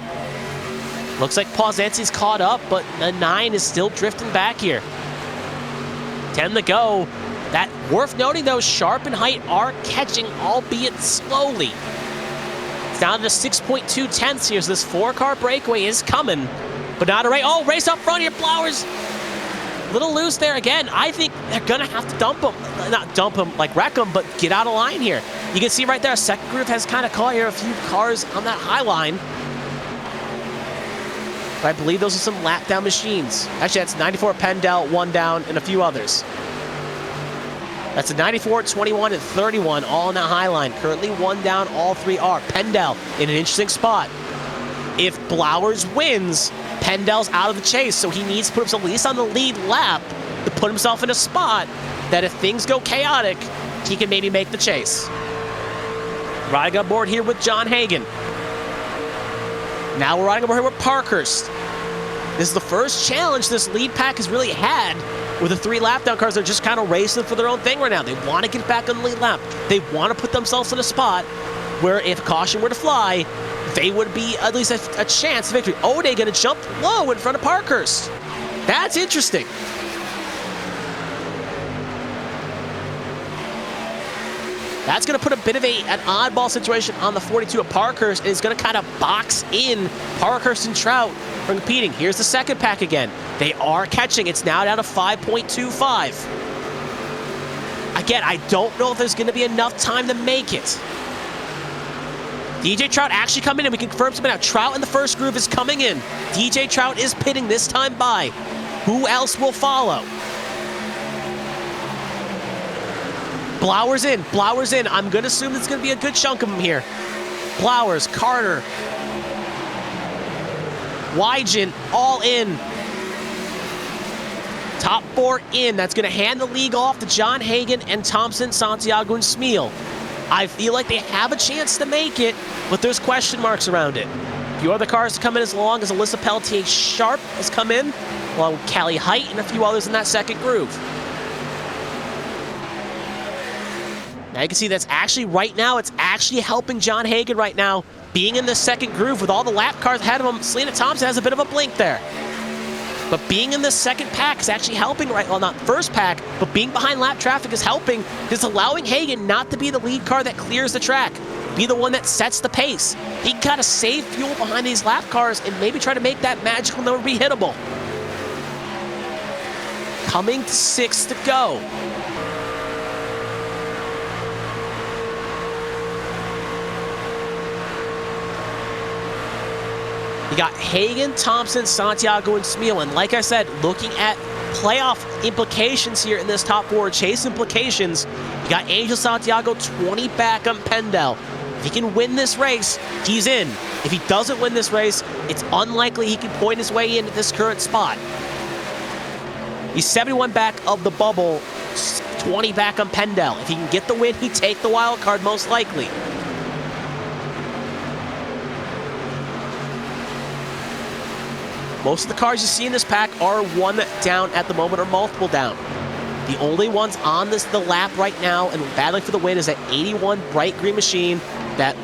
Looks like Poznanski's caught up, but the 9 is still drifting back here. 10 to go. That worth noting, though, Sharp and Height are catching, albeit slowly. It's down to 6.2 tenths here, so this 4-car breakaway is coming. But not a race. Oh, race up front here, Blowers. Little loose there again. I think they're gonna have to dump him. Not dump him, like wreck him, but get out of line here. You can see right there, second group has kind of caught here a few cars on that high line. But I believe those are some lap down machines. Actually, that's 94 Pendel, 1 down, and a few others. That's a 94, 21, and 31, all on that high line. Currently 1 down, all 3 are. Pendel in an interesting spot. If Blowers wins, Pendel's out of the chase, so he needs to put himself at least on the lead lap to put himself in a spot that if things go chaotic, he can maybe make the chase. Riding on board here with John Hagan. Now we're riding aboard here with Parkhurst. This is the first challenge this lead pack has really had with the 3 lap down cars. They're just kind of racing for their own thing right now. They want to get back on the lead lap. They want to put themselves in a spot where if caution were to fly, they would be at least a chance of victory. Ode going to jump low in front of Parkhurst. That's interesting. That's going to put a bit of an oddball situation on the 42 of Parkhurst, and it's going to kind of box in Parkhurst and Trout from competing. Here's the second pack again. They are catching. It's now down to 5.25. Again, I don't know if there's going to be enough time to make it. DJ Trout actually coming in. We can confirm something now. Trout in the first groove is coming in. DJ Trout is pitting this time by. Who else will follow? Blowers in. Blowers in. I'm going to assume there's going to be a good chunk of them here. Blowers, Carter, Wygen, all in. Top 4 in. That's going to hand the league off to John Hagan and Thompson, Santiago, and Smeal. I feel like they have a chance to make it, but there's question marks around it. A few other cars to come in as long as Alyssa Pelletier Sharp has come in, along with Callie Height and a few others in that second groove. Now you can see that's actually right now, it's actually helping John Hagan right now, being in the second groove with all the lap cars ahead of him. Selena Thompson has a bit of a blink there. But being in the second pack is actually helping right, well, not first pack, but being behind lap traffic is helping. It's allowing Hagan not to be the lead car that clears the track, be the one that sets the pace. He can kind of save fuel behind these lap cars and maybe try to make that magical number be hittable. Coming to 6 to go. You got Hagan, Thompson, Santiago, and Smeal. And like I said, looking at playoff implications here in this top 4, chase implications, you got Angel Santiago 20 back on Pendel. If he can win this race, he's in. If he doesn't win this race, it's unlikely he can point his way into this current spot. He's 71 back of the bubble, 20 back on Pendel. If he can get the win, he'd take the wild card most likely. Most of the cars you see in this pack are 1 down at the moment or multiple down. The only ones on the lap right now and battling for the win is that 81 bright green machine, that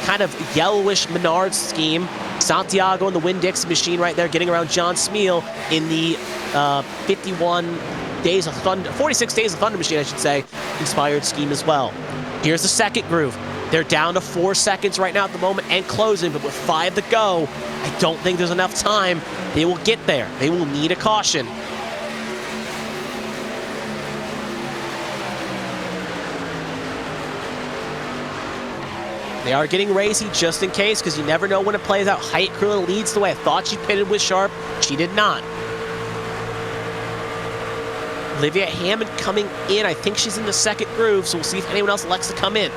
kind of yellowish Menards scheme. Santiago and the Winn-Dixie machine right there getting around John Smeal in the 46 Days of Thunder machine, I should say, inspired scheme as well. Here's the second groove. They're down to 4 seconds right now at the moment and closing, but with 5 to go, I don't think there's enough time. They will get there. They will need a caution. They are getting racy just in case, because you never know when it plays out. Height Curler leads the way. I thought she pitted with Sharp. She did not. Olivia Hammond coming in. I think she's in the second groove, so we'll see if anyone else elects to come in.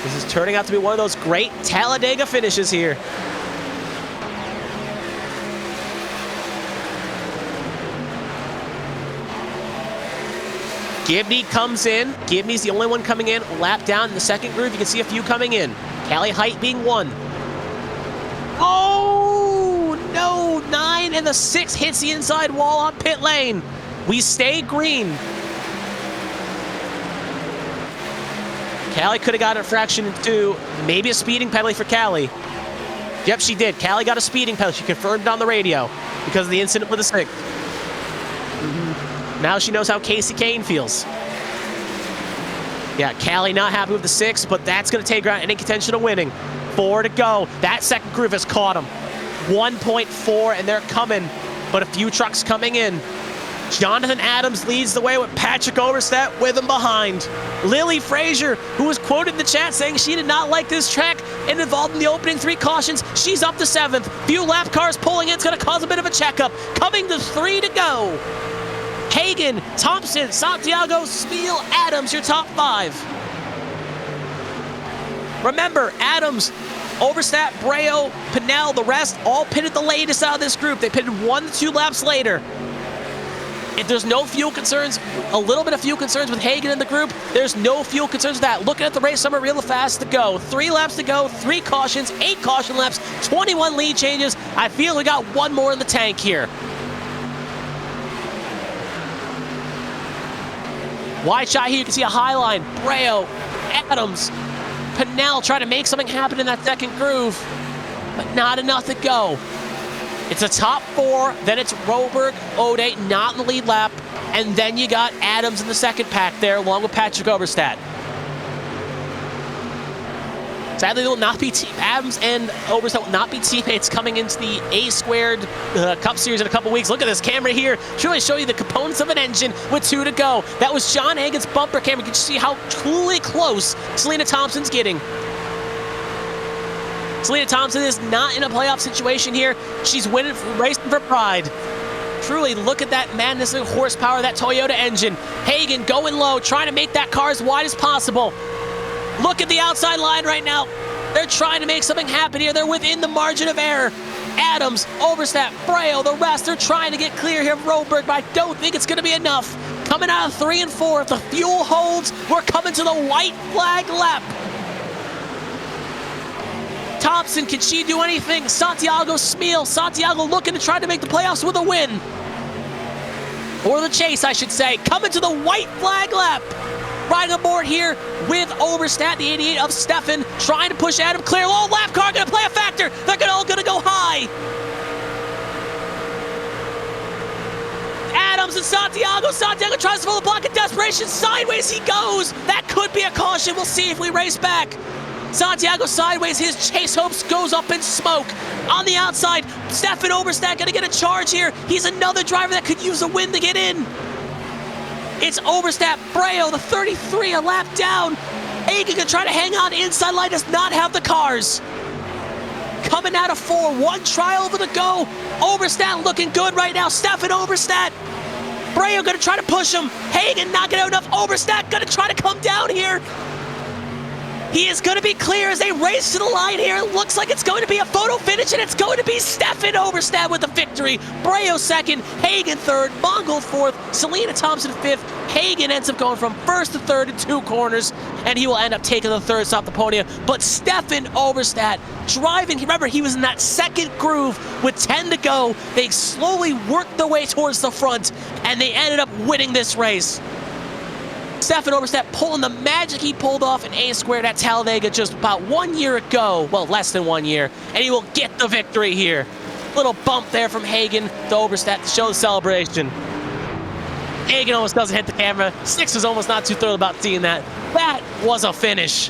This is turning out to be one of those great Talladega finishes here. Gibney comes in. Gibney's the only one coming in. Lap down in the second groove. You can see a few coming in. Callie Height being 1. Oh, no. 9 and the 6 hits the inside wall on pit lane. We stay green. Callie could have got a fraction in 2. Maybe a speeding penalty for Callie. Yep, she did. Callie got a speeding penalty. She confirmed on the radio because of the incident with the 6. Now she knows how Casey Kane feels. Yeah, Callie not happy with the 6, but that's going to take her out any contention of winning. 4 to go. That second groove has caught him. 1.4, and they're coming, but a few trucks coming in. Jonathan Adams leads the way with Patrick Overstead with him behind. Lily Frazier, who was quoted in the chat saying she did not like this track and involved in the opening 3 cautions, she's up to 7th. Few lap cars pulling in, it's going to cause a bit of a checkup. Coming to 3 to go. Hagan, Thompson, Santiago, Spiel, Adams, your top 5. Remember, Adams, Overstat, Breo, Pinnell, the rest all pitted the latest out of this group. They pitted 1 to 2 laps later. If there's no fuel concerns, a little bit of fuel concerns with Hagan in the group, there's no fuel concerns with that. Looking at the race summer real fast to go. 3 laps to go, 3 cautions, 8 caution laps, 21 lead changes. I feel we got 1 more in the tank here. Wide shot here, you can see a high line. Breo, Adams, Pinnell trying to make something happen in that second groove, but not enough to go. It's a top 4, then it's Roberg, Ode, not in the lead lap, and then you got Adams in the second pack there, along with Patrick Overstat. Sadly, they will not be Adams and Overstat will not be teammates coming into the A-squared Cup Series in a couple weeks. Look at this camera here. Should really show you the components of an engine with 2 to go. That was John Hagan's bumper camera. You can see how truly close Selena Thompson's getting. Selena Thompson is not in a playoff situation here. She's winning, racing for pride. Truly, look at that madness of horsepower, that Toyota engine. Hagan going low, trying to make that car as wide as possible. Look at the outside line right now. They're trying to make something happen here. They're within the margin of error. Adams, Overstat, Breo, the rest, they're trying to get clear here of Roberg, but I don't think it's going to be enough. Coming out of 3 and 4, if the fuel holds, we're coming to the white flag lap. Thompson, can she do anything? Santiago Smeal. Santiago looking to try to make the playoffs with a win. Or the chase, I should say. Coming to the white flag lap. Riding aboard here with Overstat, the 88 of Stefan, trying to push Adam clear. Oh, lap car going to play a factor. They're all going to go high. Adams and Santiago. Santiago tries to pull the block in desperation. Sideways he goes. That could be a caution. We'll see if we race back. Santiago sideways, his chase hopes goes up in smoke. On the outside, Stefan Overstat gonna get a charge here. He's another driver that could use a win to get in. It's Overstat, Breo, the 33, a lap down. Hagan gonna try to hang on. Inside line does not have the cars. Coming out of 4, 1 trial over the go. Overstat looking good right now. Stefan Overstat. Breo gonna try to push him. Hagan not gonna have enough. Overstat gonna try to come down here. He is going to be clear as they race to the line here. It looks like it's going to be a photo finish, and it's going to be Stefan Overstat with the victory. Breo second, Hagan third, Mongol fourth, Selena Thompson fifth. Hagan ends up going from first to third in 2 corners, and he will end up taking the third stop the podium. But Stefan Overstat driving, remember, he was in that second groove with 10 to go. They slowly worked their way towards the front, and they ended up winning this race. Stefan Overstat pulling the magic he pulled off in A-squared at Talladega just about 1 year ago. Well, less than 1 year. And he will get the victory here. Little bump there from Hagan to Overstat to show the celebration. Hagan almost doesn't hit the camera. Six was almost not too thrilled about seeing that. That was a finish.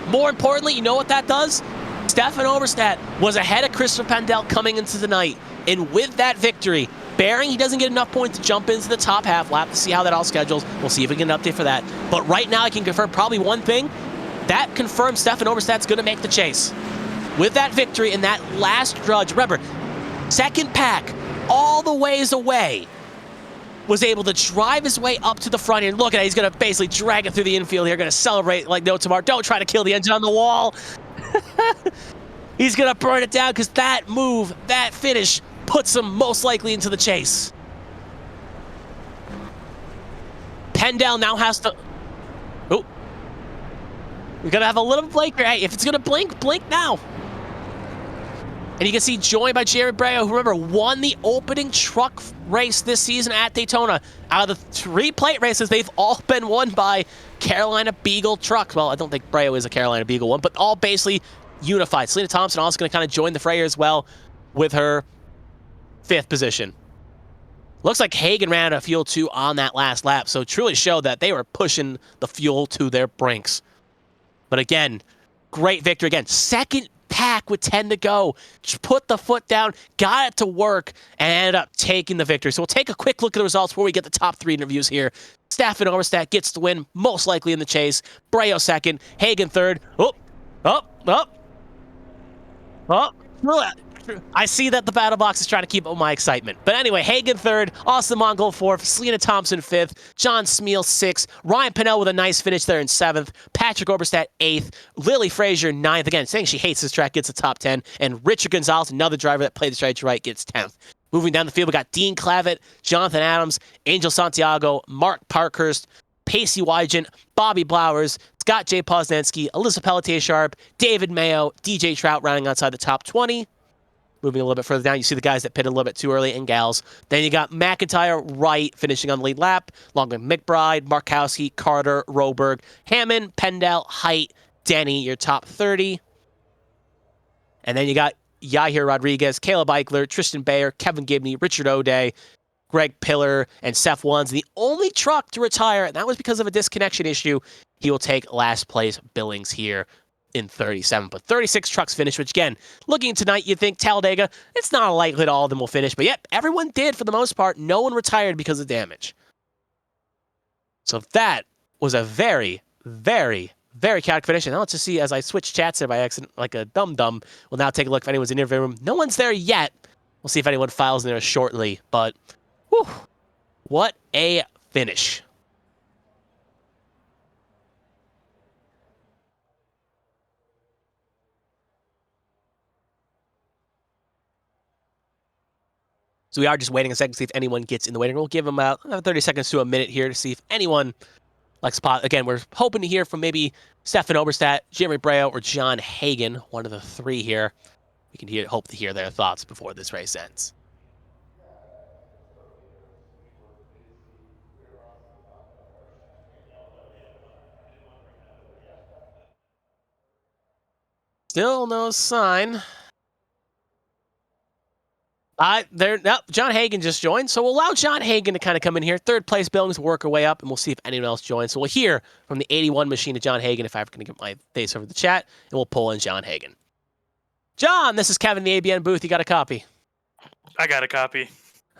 More importantly, you know what that does? Stefan Overstat was ahead of Christopher Pendel coming into the night. And with that victory, bearing he doesn't get enough points to jump into the top half lap to see how that all schedules. We'll see if we get an update for that. But right now I can confirm probably one thing. That confirms Stefan Overstat's going to make the chase. With that victory and that last drudge, remember, second pack all the ways away, was able to drive his way up to the front here. Look at it, he's going to basically drag it through the infield here, going to celebrate like no tomorrow. Don't try to kill the engine on the wall. He's going to burn it down because that move, that finish, puts him most likely into the chase. Pendel now has to... Oh. We're going to have a little blink here. Hey, if it's going to blink, blink now. And you can see joined by Jared Breo, who, remember, won the opening truck race this season at Daytona. Out of the 3 plate races, they've all been won by Carolina Beagle trucks. Well, I don't think Breo is a Carolina Beagle one, but all basically unified. Selena Thompson also going to kind of join the fray as well with her 5th position. Looks like Hagan ran out of fuel too on that last lap, so truly showed that they were pushing the fuel to their brinks. But again, Great victory again. Second pack with 10 to go. Just put the foot down, got it to work, and ended up taking the victory. So we'll take a quick look at the results before we get the top 3 interviews here. Staffen Overstat gets the win, most likely in the chase. Breo second, Hagen third. I see that the battle box is trying to keep up my excitement. But anyway, Hagen third, Austin Mongol fourth, Selena Thompson fifth, John Smeal sixth, Ryan Pinnell with a nice finish there in seventh, Patrick Oberstadt eighth, Lily Frazier ninth. Again, saying she hates this track, gets a top 10, and Richard Gonzalez, another driver that played the strategy right, gets 10th. Moving down the field, we got Dean Clavitt, Jonathan Adams, Angel Santiago, Mark Parkhurst, Pacey Wygent, Bobby Blowers, Scott J. Poznanski, Alyssa Pelletier-Sharp, David Mayo, DJ Trout rounding outside the top 20. Moving a little bit further down, you see the guys that pitted a little bit too early, and gals. Then you got McIntyre, Wright finishing on the lead lap, along with McBride, Markowski, Carter, Roberg, Hammond, Pendell, Height, Denny, your top 30. And then you got Yahir Rodriguez, Caleb Eichler, Tristan Bayer, Kevin Gibney, Richard O'Day, Greg Pillar, and Seth Wons. The only truck to retire, and that was because of a disconnection issue. He will take last place Billings here in 37, but 36 trucks finished, which again, looking tonight, you'd think Talladega, it's not a likelihood all of them will finish, but yep, everyone did for the most part. No one retired because of damage. So that was a very, very, very chaotic finish. And now let's just see, as I switch chats there by accident, like a dum-dum, we'll now take a look if anyone's in the interview room. No one's there yet. We'll see if anyone files in there shortly, but whew, what a finish. So we are just waiting a second to see if anyone gets in the waiting room. We'll give them about 30 seconds to a minute here to see if anyone likes to pop. Again, we're hoping to hear from maybe Staffen Oberstadt, Jeremy Breo, or John Hagen, one of the 3 here. We can hope to hear their thoughts before this race ends. Still no sign. John Hagen just joined, so we'll allow John Hagen to kind of come in here. Third place Billings will work our way up, and we'll see if anyone else joins. So we'll hear from the 81 machine of John Hagen if I'm going to get my face over the chat, and we'll pull in John Hagen. John, this is Kevin in the ABN booth. You got a copy? I got a copy.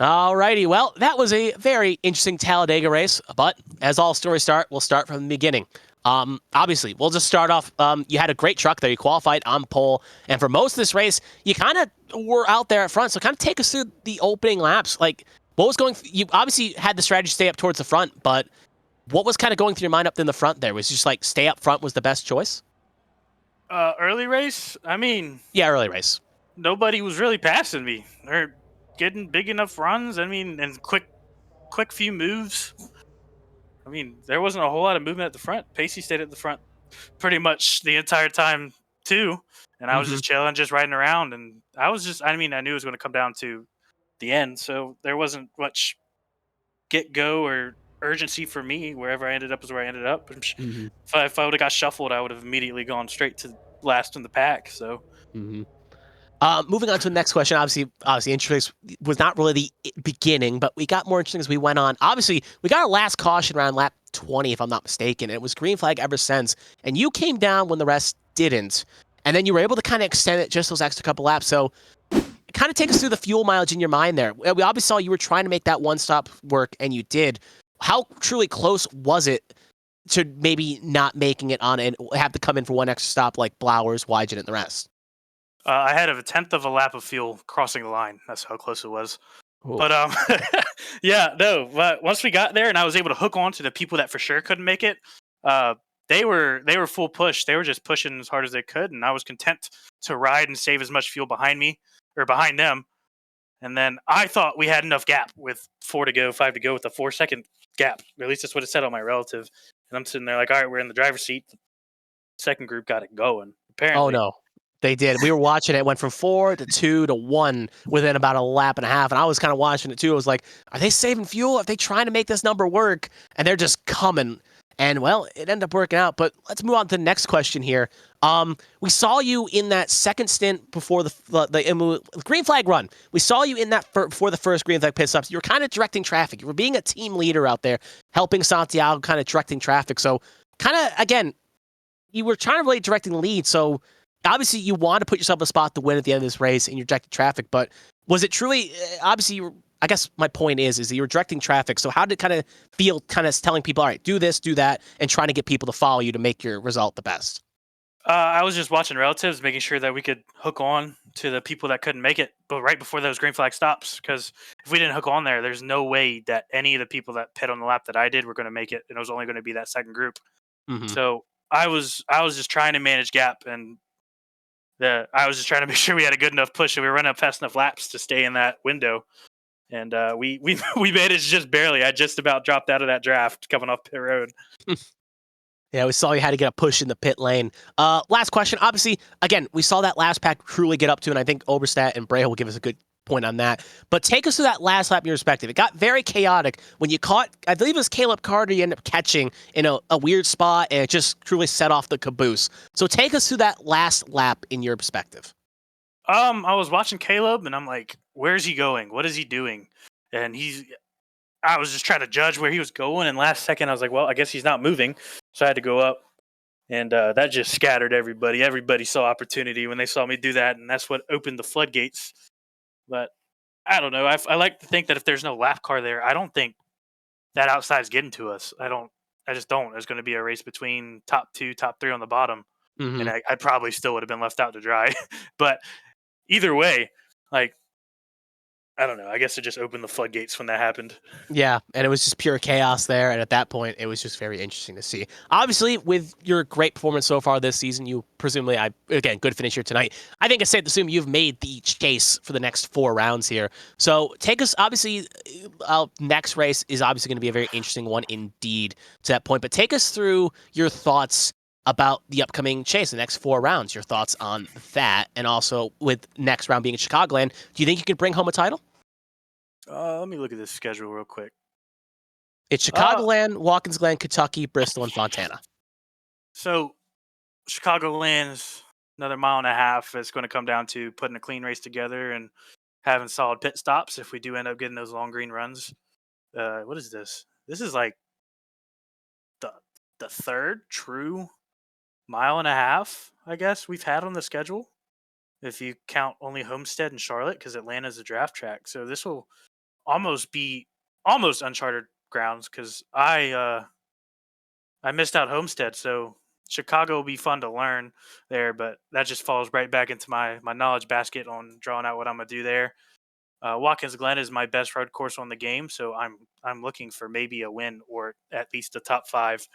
Alrighty, well, that was a very interesting Talladega race, but as all stories start, we'll start from the beginning. Obviously, we'll just start off. You had a great truck there. You qualified on pole. And for most of this race, you kind of were out there at front. So kind of take us through the opening laps. Like, what was going you obviously had the strategy to stay up towards the front, but what was kind of going through your mind up in the front there? Was it just like stay up front was the best choice? Early race? I mean... Yeah, early race. Nobody was really passing me. They're getting big enough runs. I mean, and quick few moves. I mean, there wasn't a whole lot of movement at the front. Pacey stayed at the front pretty much the entire time, too. And I was just chilling, just riding around. And I knew it was going to come down to the end. So there wasn't much get-go or urgency for me. Wherever I ended up is where I ended up. If I would have got shuffled, I would have immediately gone straight to last in the pack. So... Moving on to the next question, obviously interest was not really the beginning, but we got more interesting as we went on. Obviously, we got our last caution around lap 20, if I'm not mistaken, and it was green flag ever since. And you came down when the rest didn't, and then you were able to kind of extend it just those extra couple laps. So kind of take us through the fuel mileage in your mind there. We obviously saw you were trying to make that one-stop work, and you did. How truly close was it to maybe not making it on and have to come in for one extra stop like Blowers, Wygent, and the rest? I had a tenth of a lap of fuel crossing the line. That's how close it was. Ooh. But but once we got there and I was able to hook on to the people that for sure couldn't make it, they were full push. They were just pushing as hard as they could, and I was content to ride and save as much fuel behind them. And then I thought we had enough gap with 4 to go, 5 to go with a 4-second gap. Or at least that's what it said on my relative. And I'm sitting there like, all right, we're in the driver's seat. The second group got it going. Apparently. Oh no. They did. We were watching it. It went from 4 to 2 to 1 within about a lap and a half. And I was kind of watching it too. I was like, are they saving fuel? Are they trying to make this number work? And they're just coming. And well, it ended up working out. But let's move on to the next question here. We saw you in that second stint before the green flag run. We saw you in that before the first green flag pit stops. You were kind of directing traffic. You were being a team leader out there, helping Santiago, kind of directing traffic. So kind of, again, you were trying to really directing the lead, so obviously you want to put yourself in a spot to win at the end of this race, and you're directing traffic. But was it truly? Obviously, I guess my point is that you were directing traffic. So how did it kind of feel, kind of telling people, all right, do this, do that, and trying to get people to follow you to make your result the best? I was just watching relatives, making sure that we could hook on to the people that couldn't make it, but right before those green flag stops, because if we didn't hook on there, there's no way that any of the people that pit on the lap that I did were going to make it, and it was only going to be that second group. Mm-hmm. So I was just trying to manage gap, and I was just trying to make sure we had a good enough push and we were running up fast enough laps to stay in that window. And we we managed just barely. I just about dropped out of that draft coming off pit road. Yeah, we saw you had to get a push in the pit lane. Last question. Obviously, again, we saw that last pack truly get up to, and I think Oberstadt and Breja will give us a good point on that. But take us to that last lap in your perspective. It got very chaotic when you caught, I believe it was Caleb Carter you ended up catching in a weird spot, and it just truly set off the caboose. So take us to that last lap in your perspective. I was watching Caleb, and I'm like, "Where's he going? What is he doing?" And I was just trying to judge where he was going. And last second, I was like, "Well, I guess he's not moving," so I had to go up, and that just scattered everybody. Everybody saw opportunity when they saw me do that, and that's what opened the floodgates. But I don't know. I like to think that if there's no lap car there, I don't think that outside's getting to us. I just don't. There's going to be a race between top two, top three on the bottom, Mm-hmm. and I probably still would have been left out to dry. But either way, like, I don't know. I guess it just opened the floodgates when that happened. Yeah, and it was just pure chaos there. And at that point, it was just very interesting to see. Obviously, with your great performance so far this season, you presumably, again, good finish here tonight. I think it's safe to assume you've made the chase for the next 4 rounds here. So take us, obviously, next race is obviously going to be a very interesting one indeed to that point. But take us through your thoughts about the upcoming chase, the next 4 rounds, your thoughts on that. And also with next round being in Chicagoland, do you think you could bring home a title? Let me look at this schedule real quick. It's Chicagoland, Watkins Glen, Kentucky, Bristol, and Fontana. So Chicagoland's another mile and a half. It's going to come down to putting a clean race together and having solid pit stops if we do end up getting those long green runs. What is this? This is like the third true mile and a half, I guess, we've had on the schedule, if you count only Homestead and Charlotte, because Atlanta's a draft track. So this will almost be almost uncharted grounds, because I missed out Homestead. So Chicago will be fun to learn there, but that just falls right back into my knowledge basket on drawing out what I'm gonna do there. Watkins Glen is my best road course on the game, so I'm looking for maybe a win or at least a top 5.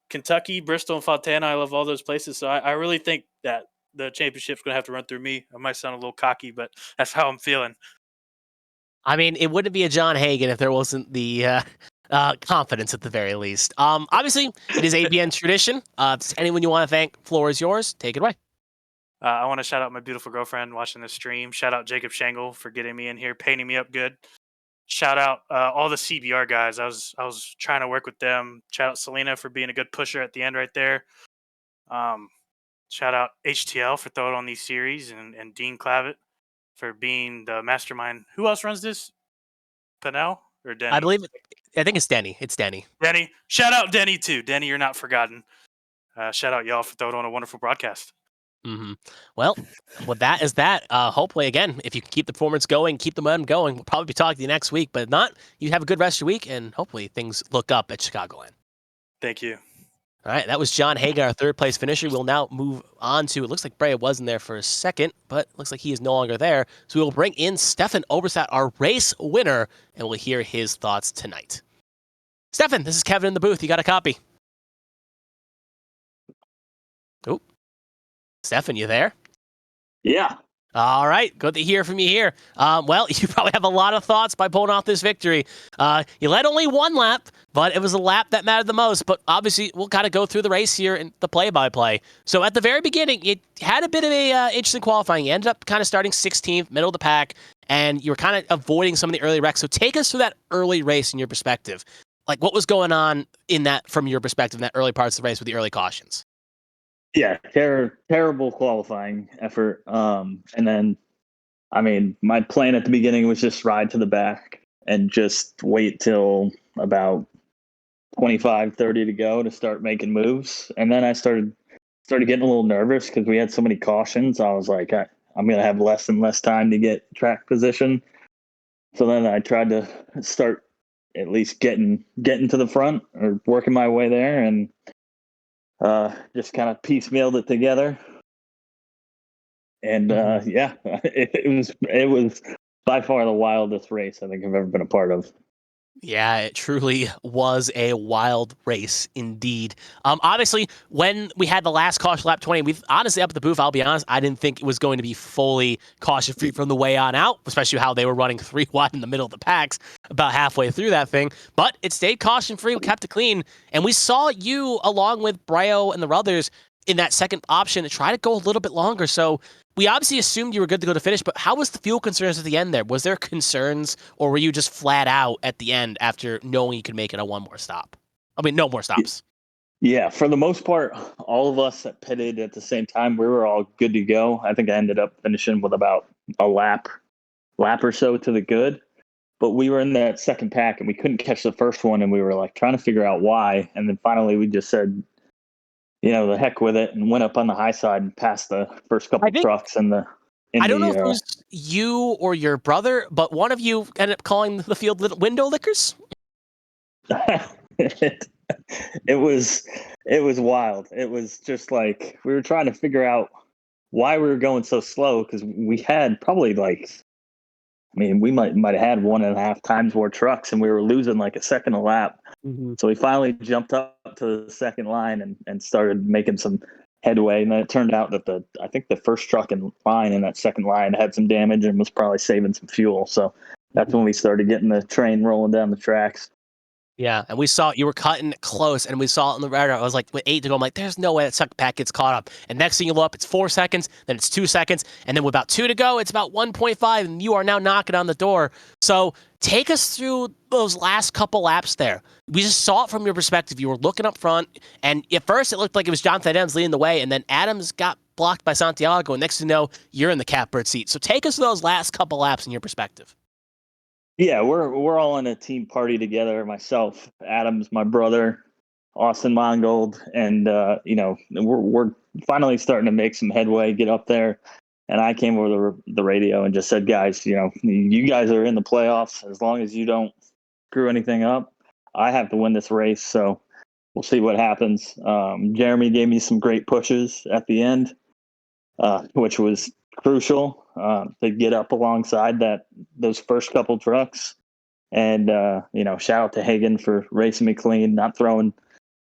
Kentucky, Bristol, and Fontana, I love all those places. So I really think that the championship's going to have to run through me. I might sound a little cocky, but that's how I'm feeling. I mean, it wouldn't be a John Hagen if there wasn't the confidence at the very least. Obviously, it is ABN tradition. Anyone you want to thank, floor is yours. Take it away. I want to shout out my beautiful girlfriend watching this stream. Shout out Jacob Shangle for getting me in here, painting me up good. Shout out all the CBR guys. I was trying to work with them. Shout out Selena for being a good pusher at the end right there. Shout out HTL for throwing on these series, and Dean Clavitt for being the mastermind. Who else runs this? Pinnell or Denny? I think it's Denny. It's Denny. Denny. Shout out Denny too. Denny, you're not forgotten. Shout out y'all for throwing on a wonderful broadcast. Mm-hmm. Well, with that is that. Hopefully, again, if you can keep the performance going, keep the momentum going, we'll probably be talking to you next week. But if not, you have a good rest of your week, and hopefully things look up at Chicagoland. Thank you. All right, that was John Hagen, our third place finisher. We'll now move on to, it looks like Breja wasn't there for a second, but it looks like he is no longer there. So we will bring in Stefan Oberstadt, our race winner, and we'll hear his thoughts tonight. Stefan, this is Kevin in the booth. You got a copy? Oh, Stefan, you there? Yeah. All right, good to hear from you here. Well, you probably have a lot of thoughts by pulling off this victory. You led only 1 lap, but it was a lap that mattered the most. But obviously, we'll kind of go through the race here in the play-by-play. So at the very beginning, it had a bit of a interesting qualifying. You ended up kind of starting 16th, middle of the pack, and you were kind of avoiding some of the early wrecks. So take us through that early race in your perspective. Like, what was going on in that, from your perspective, in that early parts of the race with the early cautions? Yeah, terrible qualifying effort. And then, I mean, my plan at the beginning was just ride to the back and just wait till about 25, 30 to go to start making moves. And then I started getting a little nervous because we had so many cautions. I was like, I'm going to have less and less time to get track position. So then I tried to start at least getting to the front or working my way there, and just kind of piecemealed it together. And it was by far the wildest race I think I've ever been a part of. Yeah, it truly was a wild race indeed. Obviously, when we had the last caution lap 20, we've honestly up at the booth, I'll be honest, I didn't think it was going to be fully caution free from the way on out, especially how they were running 3 wide in the middle of the packs about halfway through that thing. But it stayed caution free, we kept it clean, and we saw you along with Breo and the others in that second option to try to go a little bit longer. So we obviously assumed you were good to go to finish, but how was the fuel concerns at the end there? Was there concerns, or were you just flat out at the end after knowing you could make it on one more stop? I mean, no more stops. Yeah, for the most part, all of us that pitted at the same time, we were all good to go. I think I ended up finishing with about a lap or so to the good. But we were in that second pack, and we couldn't catch the first one, and we were like trying to figure out why. And then finally we just said, the heck with it, and went up on the high side and passed the first couple trucks in the. I don't know if it was you or your brother, but one of you ended up calling the field window lickers. It was wild. It was just like we were trying to figure out why we were going so slow, because we had probably we might have had 1.5 times more trucks, and we were losing like a second a lap. Mm-hmm. So we finally jumped up to the second line and started making some headway. And then it turned out that I think the first truck in line in that second line had some damage and was probably saving some fuel. So that's when we started getting the train rolling down the tracks. Yeah, and we saw you were cutting close, and we saw it on the radar. I was like, with 8 to go, I'm like, there's no way that second pack gets caught up. And next thing you look up, it's 4 seconds, then it's 2 seconds, and then with about 2 to go, it's about 1.5, and you are now knocking on the door. So take us through those last couple laps there. We just saw it from your perspective. You were looking up front, and at first it looked like it was Jonathan Adams leading the way, and then Adams got blocked by Santiago, and next thing you know, you're in the catbird seat. So take us through those last couple laps in your perspective. Yeah, we're all in a team party together. Myself, Adams, my brother, Austin Mongold, and we're finally starting to make some headway, get up there. And I came over the radio and just said, guys, you guys are in the playoffs. As long as you don't screw anything up, I have to win this race. So we'll see what happens. Jeremy gave me some great pushes at the end, which was crucial to get up alongside those first couple trucks. And shout out to Hagen for racing me clean, not throwing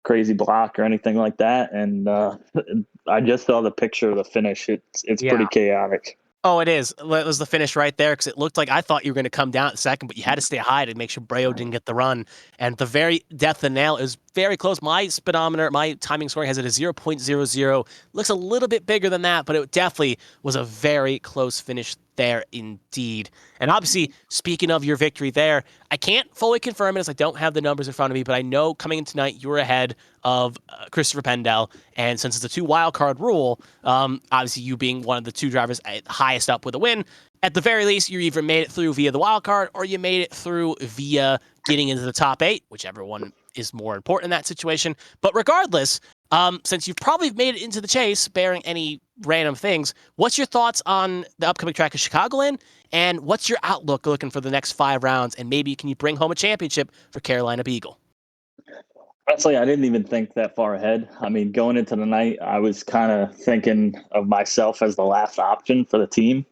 crazy block or anything like that. And I just saw the picture of the finish. It's pretty chaotic. Oh, it is. It was the finish right there, because it looked like I thought you were going to come down at second, but you had to stay high to make sure Breo didn't get the run. And the very death of the nail is very close. My speedometer, my timing scoring has it as 0.00. Looks a little bit bigger than that, but it definitely was a very close finish there indeed. And obviously, speaking of your victory there, I can't fully confirm it as I don't have the numbers in front of me, but I know coming in tonight you were ahead of Christopher Pendel. And since it's a 2 wildcard rule, obviously you being one of the 2 drivers highest up with a win, at the very least, you either made it through via the wildcard or you made it through via getting into the top 8, whichever one is more important in that situation. But regardless, since you've probably made it into the chase, bearing any random things, what's your thoughts on the upcoming track of Chicagoland, and what's your outlook looking for the next 5 rounds, and maybe can you bring home a championship for Carolina Beagle? Honestly, I didn't even think that far ahead. I mean, going into the night, I was kind of thinking of myself as the last option for the team,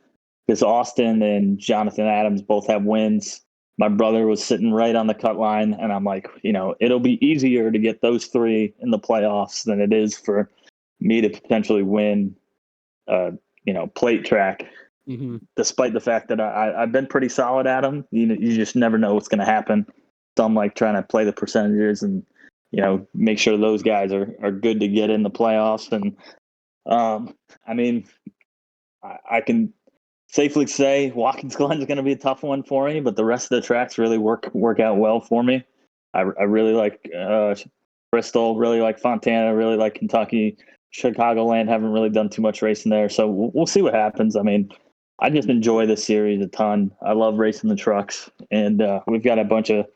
because Austin and Jonathan Adams both have wins. My brother was sitting right on the cut line, and I'm like, it'll be easier to get those 3 in the playoffs than it is for me to potentially win, plate track. Mm-hmm. Despite the fact that I've been pretty solid at them, you just never know what's going to happen. So I'm like trying to play the percentages and make sure those guys are good to get in the playoffs. And I can safely say Watkins Glen is going to be a tough one for me, but the rest of the tracks really work out well for me. I really like Bristol, really like Fontana, really like Kentucky. Chicagoland, haven't really done too much racing there, so we'll see what happens. I mean, I just enjoy this series a ton. I love racing the trucks, and we've got a bunch of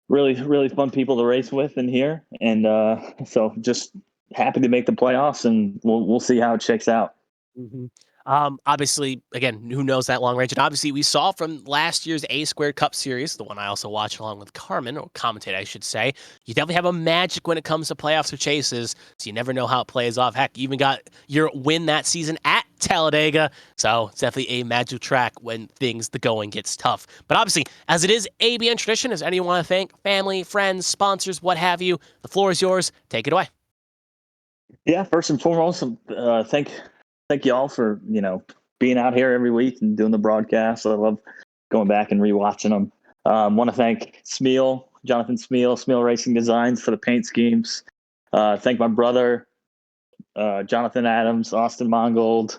really fun people to race with in here, and so just happy to make the playoffs, and we'll see how it shakes out. Mm-hmm. Obviously, again, who knows that long range? And obviously, we saw from last year's A Squared Cup Series, the one I also watched along with Carmen, or commentate, I should say. You definitely have a magic when it comes to playoffs or chases, so you never know how it plays off. Heck, you even got your win that season at Talladega, so it's definitely a magic track when the going gets tough. But obviously, as it is ABN tradition, does anyone want to thank family, friends, sponsors, what have you? The floor is yours. Take it away. Yeah, first and foremost, thank you all for being out here every week and doing the broadcast. I love going back and rewatching them. Want to thank Jonathan Smeel Racing Designs for the paint schemes. Thank my brother, Jonathan Adams, Austin Mongold,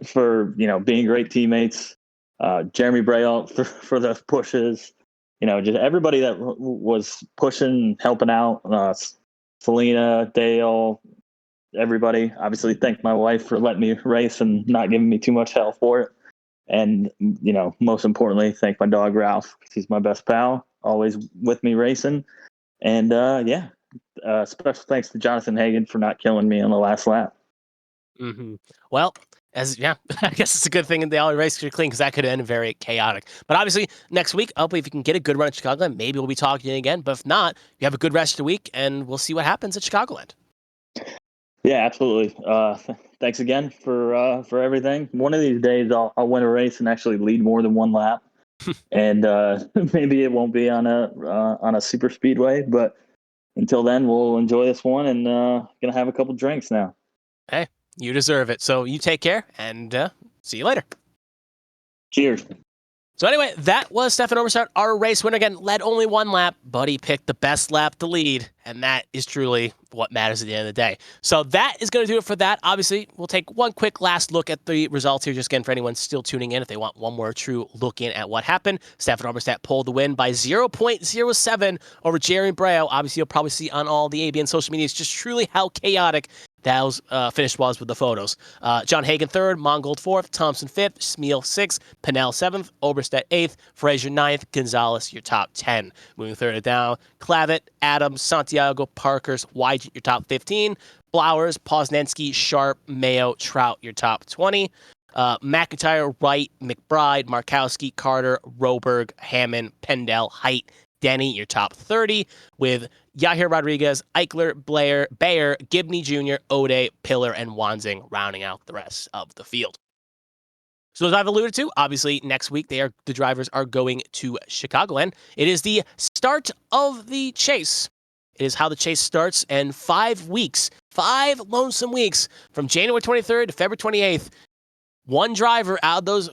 for being great teammates. Jeremy Braille for the pushes. Just everybody that was pushing, helping out. Selena, Dale, everybody. Obviously, thank my wife for letting me race and not giving me too much hell for it. And, most importantly, thank my dog, Ralph, because he's my best pal, always with me racing. And, special thanks to Jonathan Hagan for not killing me on the last lap. Mm-hmm. Well, I guess it's a good thing that they all race clean, because that could have ended very chaotic. But obviously, next week, hopefully, if you can get a good run at Chicagoland, maybe we'll be talking again. But if not, you have a good rest of the week, and we'll see what happens at Chicagoland. Yeah, absolutely. Thanks again for everything. One of these days, I'll win a race and actually lead more than one lap, and maybe it won't be on a super speedway. But until then, we'll enjoy this one, and gonna have a couple drinks now. Hey, you deserve it. So you take care, and see you later. Cheers. So anyway, that was Stefan Oberstadt, our race winner. Again, led only one lap, but he picked the best lap to lead, and that is truly what matters at the end of the day. So that is going to do it for that. Obviously, we'll take one quick last look at the results here, just again for anyone still tuning in, if they want one more true look in at what happened. Stefan Oberstadt pulled the win by 0.07 over Jeremy Braille. Obviously, you'll probably see on all the ABN social medias just truly how chaotic that finish was with the photos. John Hagan 3rd, Mongold 4th, Thompson 5th, Smeel 6th, Pinnell 7th, Oberstadt 8th, Frazier 9th, Gonzalez your top 10. Moving third down, Clavitt, Adams, Santiago, Parkers, Wygent your top 15, Blowers, Posnanski, Sharp, Mayo, Trout your top 20. McIntyre, Wright, McBride, Markowski, Carter, Roberg, Hammond, Pendell, Height, Denny, your top 30, with Yahir Rodriguez, Eichler, Blair, Bayer, Gibney Jr., Ode, Pillar, and Wanzing rounding out the rest of the field. So as I've alluded to, obviously next week the drivers are going to Chicagoland. It is the start of the chase. It is how the chase starts, and 5 weeks, 5 lonesome weeks, from January 23rd to February 28th, one driver out of those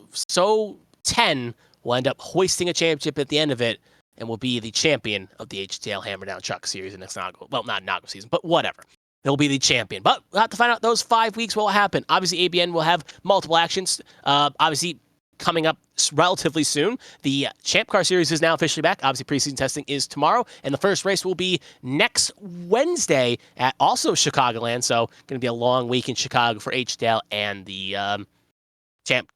10 will end up hoisting a championship at the end of it, and will be the champion of the HTL Hammer Down Truck Series in next inaugural. Well, not inaugural season, but whatever. They'll be the champion. But we'll have to find out those 5 weeks what will happen. Obviously, ABN will have multiple actions. Obviously, coming up relatively soon, the Champ Car Series is now officially back. Obviously, preseason testing is tomorrow, and the first race will be next Wednesday at also Chicagoland. So, going to be a long week in Chicago for HTL and the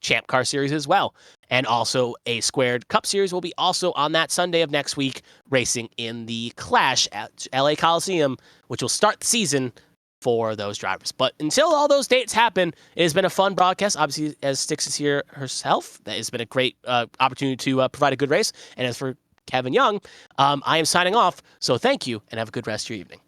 Champ Car Series as well. And also a Squared Cup Series will be also on that Sunday of next week, racing in the Clash at LA Coliseum, which will start the season for those drivers. But until all those dates happen, it has been a fun broadcast. Obviously, as Styx is here herself, that has been a great opportunity to provide a good race. And as for Kevin Young, I am signing off. So thank you, and have a good rest of your evening.